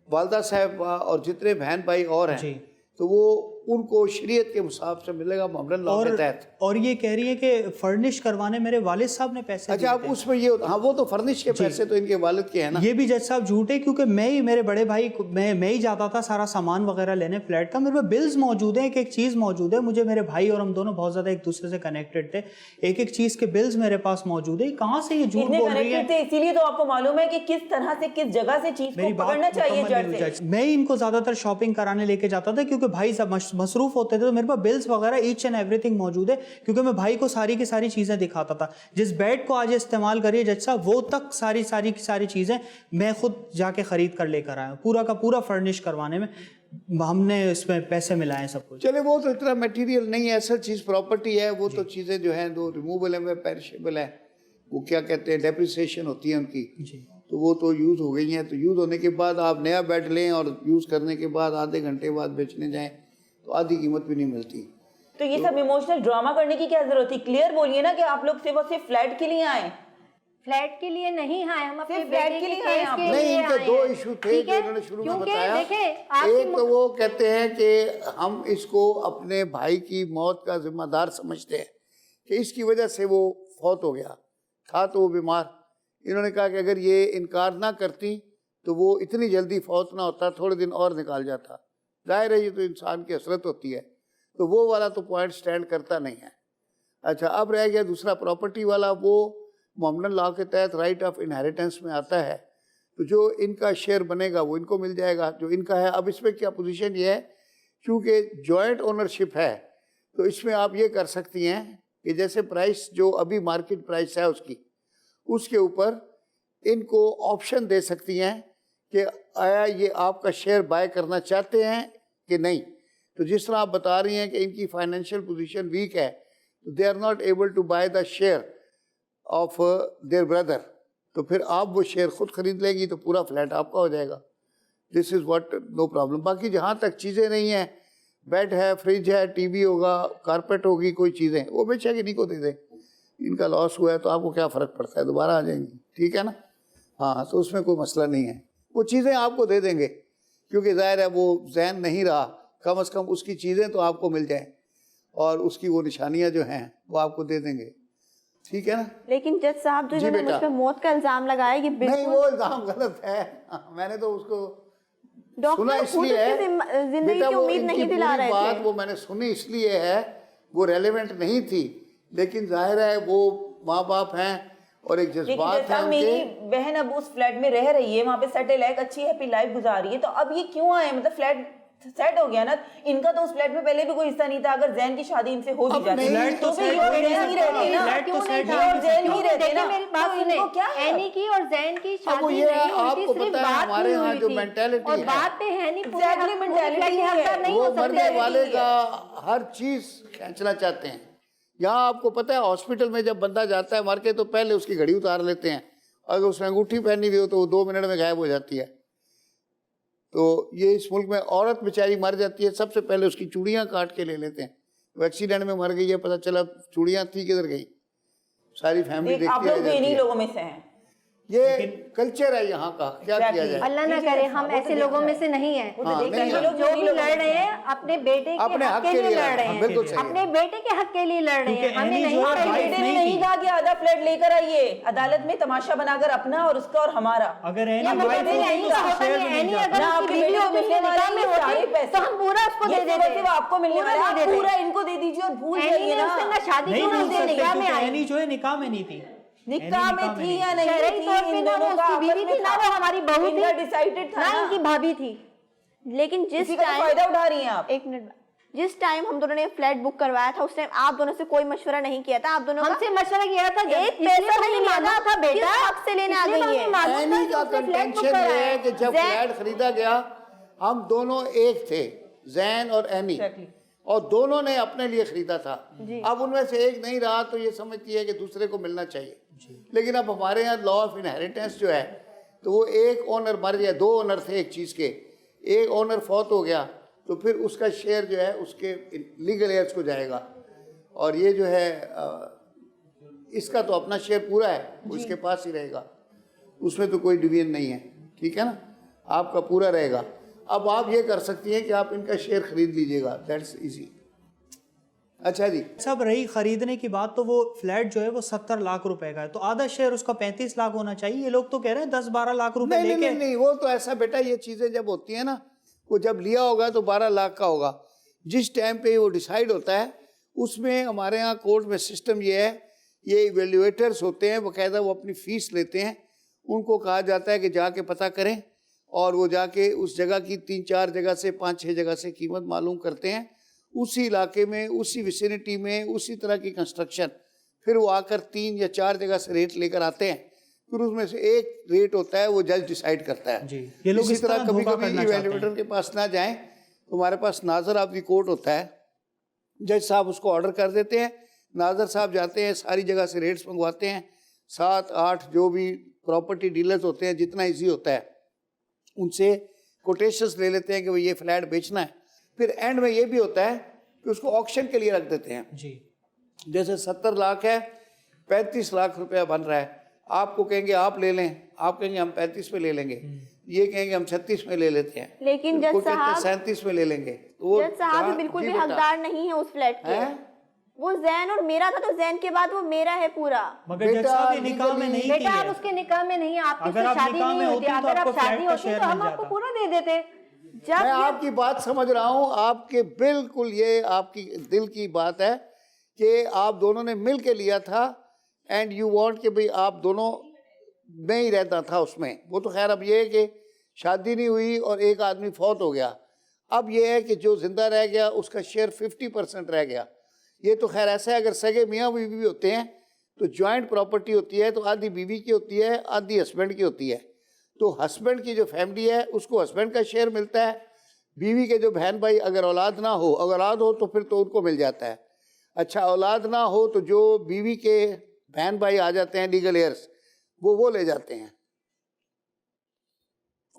वालदा साहब और जितने बहन भाई और हैं
जी।
तो वो उनको शरीयत के हिसाब से मिलेगा मोहम्मदन लॉ के तहत।
और ये कह रही है कि फर्निश करवाने मेरे वालिद साहब ने पैसे
अच्छा, अब उसमें ये हाँ, वो तो फर्निश के पैसे तो इनके वालिद के हैं ना।
ये भी जज साहब झूठ है, क्योंकि मैं ही मेरे बड़े भाई मैं ही जाता था सारा सामान वगैरह लेने फ्लैट का। मेरे पास बिल्स मौजूद है, एक चीज़ मौजूद है, मुझे मेरे भाई और हम दोनों बहुत ज़्यादा एक दूसरे से कनेक्टेड थे, एक चीज़ के बिल्स मेरे पास मौजूद है। कहाँ से ये झूठ बोल रही है?
इसीलिए तो आपको मालूम है कि किस तरह से किस जगह से चीज को पकड़ना चाहिए जड़ से।
मैं ही इनको ज़्यादातर शॉपिंग कराने लेके जाता था, क्योंकि भाई सब मसरूफ होते थे, तो मेरे पास बिल्स वगैरह ईच एंड एवरीथिंग मौजूद है, क्योंकि मैं भाई को सारी की सारी चीज़ें दिखाता था। जिस बेड को आज इस्तेमाल करिए जज साहब, वो तक सारी चीज़ें मैं खुद जाके ख़रीद कर लेकर आया, पूरा का पूरा फर्निश करवाने में हमने इसमें पैसे मिलाए सब कुछ।
चले, वो तो इतना मटेरियल नहीं है, असल चीज़ प्रॉपर्टी है, वो तो चीज़ें जो हैं वो रिमूवेबल है, पेरिशेबल है, वो क्या कहते हैं डेप्रिसिएशन होती है उनकी
जी।
तो वो तो यूज़ हो गई हैं। तो यूज़ होने के बाद आप नया बेड लें और यूज़ करने के बाद आधे घंटे बाद बेचने जाएं तो आधी कीमत भी नहीं मिलती।
तो ये सब इमोशनल ड्रामा करने की क्या जरूरत थी? क्लियर बोलिए ना कि आप लोग सिर्फ और सिर्फ फ्लैट के लिए आए।
फ्लैट के लिए नहीं आए हम, अपने
फ्लैट
बेटे
के लिए
केस
आए आप।
के
नहीं,
लिए
इनके
आए
दो
हैं।
इशू थे
ठीक
जो
है?
इन्होंने शुरू में
क्योंकि
बताया।
देखें, आपकी
एक तो वो कहते हैं कि हम इसको अपने भाई की मौत का जिम्मेदार समझते हैं कि इसकी वजह से वो फौत हो गया था, तो वो बीमार। इन्होंने कहा कि अगर ये इनकार ना करती तो वो इतनी जल्दी फौत ना होता, थोड़े दिन और निकाल जाता। जाहिर है ये तो इंसान की हसरत होती है, तो वो वाला तो पॉइंट स्टैंड करता नहीं है। अच्छा, अब रह गया दूसरा प्रॉपर्टी वाला, वो मोहम्मदन लॉ के तहत राइट ऑफ इनहेरिटेंस में आता है, तो जो इनका शेयर बनेगा वो इनको मिल जाएगा जो इनका है। अब इसमें क्या पोजीशन ये है, क्योंकि जॉइंट ओनरशिप है तो इसमें आप ये कर सकती हैं कि जैसे प्राइस जो अभी मार्केट प्राइस है उसके ऊपर इनको ऑप्शन दे सकती हैं कि आया ये आपका शेयर बाय करना चाहते हैं कि नहीं। तो जिस तरह आप बता रही हैं कि इनकी फाइनेंशियल पोजीशन वीक है, तो they are not able to buy the share of their brother, तो फिर आप वो शेयर खुद खरीद लेंगी तो पूरा फ्लैट आपका हो जाएगा। This is what, no problem. बाकी जहाँ तक चीज़ें नहीं हैं, बेड है, फ्रिज है, टीवी होगा, कारपेट होगी, कोई चीज़ें वो बेचा कि नहीं को दे दें। इनका लॉस हुआ है तो आपको क्या फ़र्क पड़ता है, दोबारा आ जाएंगी, ठीक है ना। हाँ, तो उसमें कोई मसला नहीं है, वो चीज़ें आपको दे देंगे, क्योंकि ज़ाहिर है वो जहन नहीं रहा, कम से कम उसकी चीज़ें तो आपको मिल जाएं और उसकी वो निशानियां जो हैं वो आपको दे देंगे, ठीक है ना।
लेकिन जज साहब जो इन्होंने मुझ पे मौत का इल्जाम लगाया, ये बिल्कुल
नहीं, वो इल्जाम गलत है। मैंने तो उसको सुना
डॉक्टर खुद
इसलिए है,
उसकी जिंदगी
बेटा
की
वो
उम्मीद
इनकी
नहीं दिला
पूरी
रहे
बात
थे।
वो मैंने सुनी इसलिए है, वो रेलेवेंट नहीं थी, लेकिन जाहिर है वो माँ बाप हैं और एक जज्बात है
मेरी
उनके।
बहन अब उस फ्लैट में रह रही है, वहाँ पे सेटल है, अच्छी हैप्पी लाइफ गुजार रही है, तो अब ये क्यों आए? मतलब फ्लैट सेट हो गया ना, इनका तो उस फ्लैट में पहले भी कोई हिस्सा नहीं था। अगर जैन की शादी इनसे हो भी जाती
फ्लैट तो
फिर
सेट
ये
हो
और
नहीं
जैन ही
सकता।
रहते ना,
फ्लैट तो सेट
ये और जैन ही रहते ना।
मेरी बात
तो
सुने,
इनको क्या है?
एनी की और जैन की
अब वो
शादी
ये
नहीं हुई थी,
आपको
सिर्फ
पता है
बात
हमारे
हुई
यहाँ जो
थी।
मेंटालिटी
और
है,
बात पे है नहीं, पूरे
Exactly
हक- पूरे
mentality
फ्लैट के
है।
हकदार नहीं
वो
हो सकते।
मरने वाले का हर चीज खींचना चाहते हैं। यहाँ आपको पता है हॉस्पिटल में जब बंदा जाता है मर के, तो पहले उसकी घड़ी उतार लेते हैं, अगर उसने अंगूठी पहनी हुई हो तो वो 2 मिनट में गायब हो जाती है। तो ये इस मुल्क में औरत बेचारी मर जाती है, सबसे पहले उसकी चूड़ियाँ काट के ले लेते हैं। वो एक्सीडेंट में मर गई है, पता चला चूड़ियाँ थी किधर गई, सारी फैमिली
आप
देखती
लोग
रह
भी
जाती
इन्हीं
है।
लोगों में से हैं।
ये कल्चर है यहाँ का, क्या किया जाए।
अल्लाह ना करे हम ऐसे लोगों में से नहीं है। जो भी लड़ रहे हैं अपने बेटे के हक के लिए लड़ रहे हैं, अपने बेटे के हक के लिए लड़ रहे हैं। हमें
बेटे ने नहीं कहा कि आधा फ्लैट लेकर आइए, अदालत में तमाशा बनाकर अपना और उसका और हमारा।
अगर
तो हम पूरा उसको दे देते,
आपको मिलने वाला है, पूरा इनको दे दीजिए और भूल जाइए ना।
शादी
निकाह में आई, जो है निकाह में नहीं थी,
निकाह में थी या नहीं
शरई
थी,
तौर पे
इन
ना वो
दोनों का
उसकी बीवी थी ना वो हमारी बहू थी,
डिसाइडेड था
ना इनकी भाभी थी।
लेकिन जिस
इसी का
टाइम
फायदा उठा रही हैं आप।
एक मिनट, जिस टाइम हम दोनों ने फ्लैट बुक करवाया था उस टाइम आप दोनों से कोई मशवरा नहीं किया था? आप दोनों
हमसे मशवरा किया था,
एक पैसा नहीं मांगा था बेटा, हक से लेने आ गई है।
एनी का कंटेंशन ये है कि जब फ्लैट खरीदा गया हम दोनों एक थे, जैन और एनी, और दोनों ने अपने लिए खरीदा था। अब उनमें से एक नहीं रहा तो ये समझती है कि दूसरे को मिलना चाहिए। लेकिन अब हमारे यहाँ लॉ ऑफ इनहेरिटेंस जो है, तो वो एक ओनर मर गया, दो ओनर थे एक चीज़ के, एक ओनर फौत हो गया तो फिर उसका शेयर जो है उसके लीगल एयर्स को जाएगा, और ये जो है इसका तो अपना शेयर पूरा है, वो इसके पास ही रहेगा, उसमें तो कोई डिवीजन नहीं है, ठीक है ना, आपका पूरा रहेगा। अब आप ये कर सकती हैं कि आप इनका शेयर खरीद लीजिएगा, दैट्स इजी। अच्छा जी,
सब रही खरीदने की बात, तो वो फ्लैट जो है वो 70 लाख रुपए का है, तो आधा शेयर उसका 35 लाख होना चाहिए। ये लोग तो कह रहे हैं 10-12 लाख रुपए
नहीं,
लेके।
नहीं, वो तो ऐसा बेटा, ये चीज़ें जब होती है ना, वो जब लिया होगा तो 12 लाख का होगा। जिस टाइम पे वो डिसाइड होता है उसमें हमारे यहाँ कोर्ट में सिस्टम ये है, ये इवेल्युएटर्स होते हैं बाकायदा, वो अपनी फ़ीस लेते हैं, उनको कहा जाता है कि जाके पता करें, और वो जाके उस जगह की 3-4 जगह से 5-6 जगह से कीमत मालूम करते हैं, उसी इलाके में, उसी विसिनिटी में, उसी तरह की कंस्ट्रक्शन, फिर वो आकर 3 या 4 जगह से रेट लेकर आते हैं, फिर उसमें से एक रेट होता है वो जज डिसाइड करता है।
जी, ये लोग
इसी तरह कभी कभी इवेल्युएटर के पास ना जाएं तो हमारे पास नाजर ऑफ द कोर्ट होता है, जज साहब उसको ऑर्डर कर देते हैं, नाजर साहब जाते हैं, सारी जगह से रेट्स मंगवाते हैं, 7-8 जो भी प्रॉपर्टी डीलर्स होते हैं, जितना ईजी होता है उनसे कोटेशंस ले लेते हैं कि भाई ये फ्लैट बेचना है। फिर एंड में ये भी होता है कि उसको ऑक्शन के लिए रख देते हैं
जी।
जैसे 70 लाख है, 35 लाख रुपया बन रहा है, आपको कहेंगे आप ले लें, आप कहेंगे हम 35 में ले लेंगे, ये कहेंगे हम 36 में ले लेते हैं,
लेकिन जज साहब
37 में ले लेंगे।
तो जज साहब भी बिल्कुल भी हकदार नहीं है उस फ्लैट के। वो जैन और मेरा था, तो जैन के बाद वो मेरा है पूरा।
मगर जज साहब ये निकाह में नहीं
बेटा, आप उसके निकाह में नहीं, आपकी शादी नहीं होती, अगर आप शादी होती तो हम आपको पूरा दे देते।
मैं आपकी बात समझ रहा हूँ, आपके बिल्कुल ये आपकी दिल की बात है कि आप दोनों ने मिल के लिया था, एंड यू वांट कि भाई आप दोनों में ही रहता था उसमें। वो तो खैर अब ये है कि शादी नहीं हुई और एक आदमी फौत हो गया, अब ये है कि जो जिंदा रह गया उसका शेयर 50% रह गया। ये तो खैर ऐसा है, अगर सगे मियाँ बीवी भी होते हैं तो जॉइंट प्रॉपर्टी होती है, तो आधी बीवी की होती है, आधी हस्बैंड की होती है। तो हस्बैंड की जो फैमिली है उसको हस्बैंड का शेयर मिलता है, बीवी के जो बहन भाई अगर औलाद ना हो, अगर औलाद हो तो फिर तो उनको मिल जाता है। अच्छा, औलाद ना हो तो जो बीवी के बहन भाई आ जाते हैं लीगल एयर्स, वो ले जाते हैं,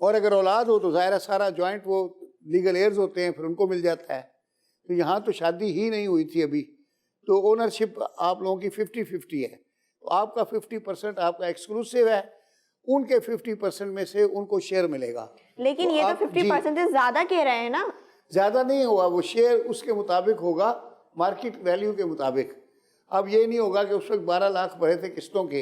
और अगर औलाद हो तो ज़ाहिर सारा जॉइंट वो लीगल एयर्स होते हैं, फिर उनको मिल जाता है। तो यहाँ तो शादी ही नहीं हुई थी अभी, तो ओनरशिप आप लोगों की 50-50 है, तो आपका 50% आपका एक्सक्लूसिव है, उनके 50% में से उनको शेयर मिलेगा।
लेकिन ये तो 50% ज्यादा कह रहे हैं ना।
ज़्यादा नहीं होगा, वो शेयर उसके मुताबिक होगा, मार्केट वैल्यू के मुताबिक। अब ये नहीं होगा कि उस वक्त 12 लाख भरे थे किस्तों के,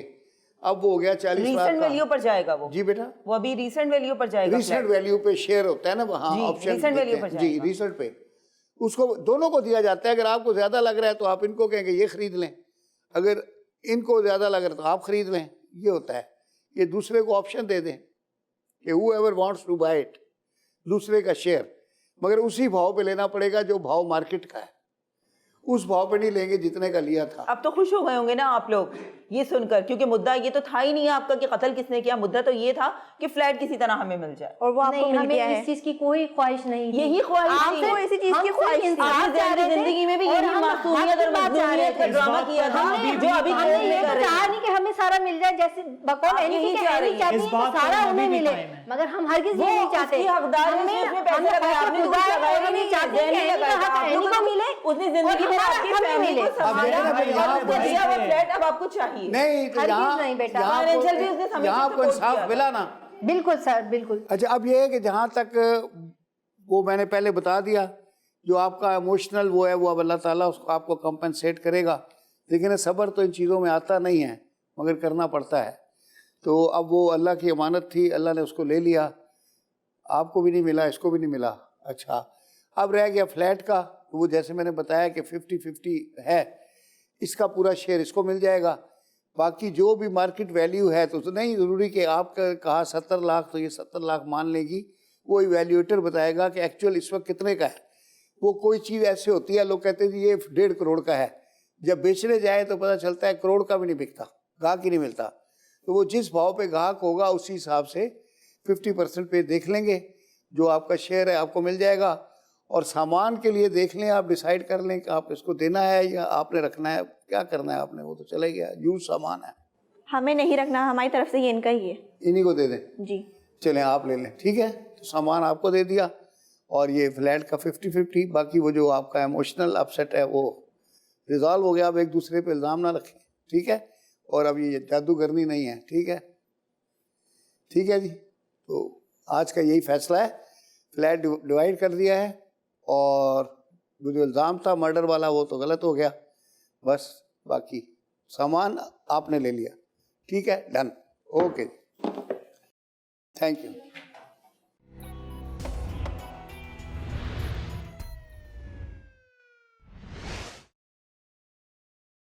अब वो हो गया 40 लाख।
रीसेंट वैल्यू पर जाएगा वो।
जी बेटा,
वो अभी रीसेंट वैल्यू पर जाएगा।
रीसेंट वैल्यू पे शेयर होता है ना वहाँ, ऑप्शन
रीसेंट वैल्यू पर
जी, रीसेंट पे उसको दोनों को दिया जाता है। अगर आपको ज़्यादा लग रहा है तो आप इनको कहेंगे ये खरीद लें, अगर इनको ज़्यादा लग रहा है तो आप खरीद लें, ये होता है। ये दूसरे को ऑप्शन दे दें कि whoever wants to buy it, दूसरे का शेयर, मगर उसी भाव पे लेना पड़ेगा जो भाव मार्केट का है, उस भाव पे नहीं लेंगे जितने का लिया था।
अब तो खुश हो गए होंगे ना आप लोग ये सुनकर, क्योंकि मुद्दा ये तो था ही नहीं आपका कि कत्ल किसने किया, मुद्दा तो ये था कि फ्लैट किसी तरह हमें मिल जाए, और वो आपको मिल गया है।
इस चीज की कोई ख्वाहिश नहीं थी।
यही ख्वाहिश थी,
आपको इसी चीज की ख्वाहिश थी।
आपकी जिंदगी में भी यही मासूमियत और मजलूमियत का ड्रामा किया था, जो अभी
हमने ये तो चाहा नहीं कि हमें सारा मिल जाए, जैसे बकौल एनी के एनी चाहती है कि सारा उन्हें मिले, मगर हम हरगिज ये नहीं चाहते।
हकदार है, उसमें पैसे लगाए, आपने कुछ लगाया नहीं, चाहते हैं एनी को मिले, उसने जिंदगी में आपकी फैमिली को संभाला, आपको दिया वो फ्लैट अब आपको चाहिए। चाहिए।
नहीं तो
हरगिज़ नहीं बेटा।
फाइनेंशियल भी उसने हमेशा
यहाँ को
support
इंसाफ
किया
मिला ना।
बिल्कुल सर, बिल्कुल।
अच्छा, अब ये है कि जहाँ तक वो मैंने पहले बता दिया, जो आपका इमोशनल वो है वो अब अल्लाह ताला उसको आपको कंपनसेट करेगा, लेकिन सब्र तो इन चीज़ों में आता नहीं है मगर करना पड़ता है। तो अब वो अल्लाह की अमानत थी, अल्लाह ने उसको ले लिया, आपको भी नहीं मिला, इसको भी नहीं मिला। अच्छा, अब रह गया फ्लैट का, तो वो जैसे मैंने बताया कि 50-50 है, इसका पूरा शेयर इसको मिल जाएगा। बाकी जो भी मार्केट वैल्यू है तो नहीं ज़रूरी कि आपका कहा 70 लाख तो ये 70 लाख मान लेगी, वो इवैल्यूएटर बताएगा कि एक्चुअल इस वक्त कितने का है। वो कोई चीज़ ऐसे होती है, लोग कहते हैं जी ये 1.5 करोड़ का है, जब बेचने जाए तो पता चलता है करोड़ का भी नहीं बिकता, गाहक ही नहीं मिलता। तो वो जिस भाव पे गाहक होगा उसी हिसाब से 50% पे देख लेंगे, जो आपका शेयर है आपको मिल जाएगा। और सामान के लिए देख लें, आप डिसाइड कर लें कि आप इसको देना है या आपने रखना है, क्या करना है आपने, वो तो चले गया, यूज सामान है।
हमें नहीं रखना, हमारी तरफ से ये इनका ही है,
इन्हीं को दे दें।
जी
चलें आप ले लें, ठीक है। तो सामान आपको दे दिया और ये फ्लैट का 50-50, बाकी वो जो आपका इमोशनल अपसेट है वो रिजॉल्व हो गया। अब एक दूसरे पे इल्ज़ाम ना रखें, ठीक है। और अब ये जादूगरनी नहीं है, ठीक है, ठीक है जी। तो आज का यही फैसला है, फ्लैट डिवाइड कर दिया है और जो इल्ज़ाम था मर्डर वाला वो तो गलत हो गया, बस बाकी सामान आपने ले लिया, ठीक है, डन, ओके, थैंक यू।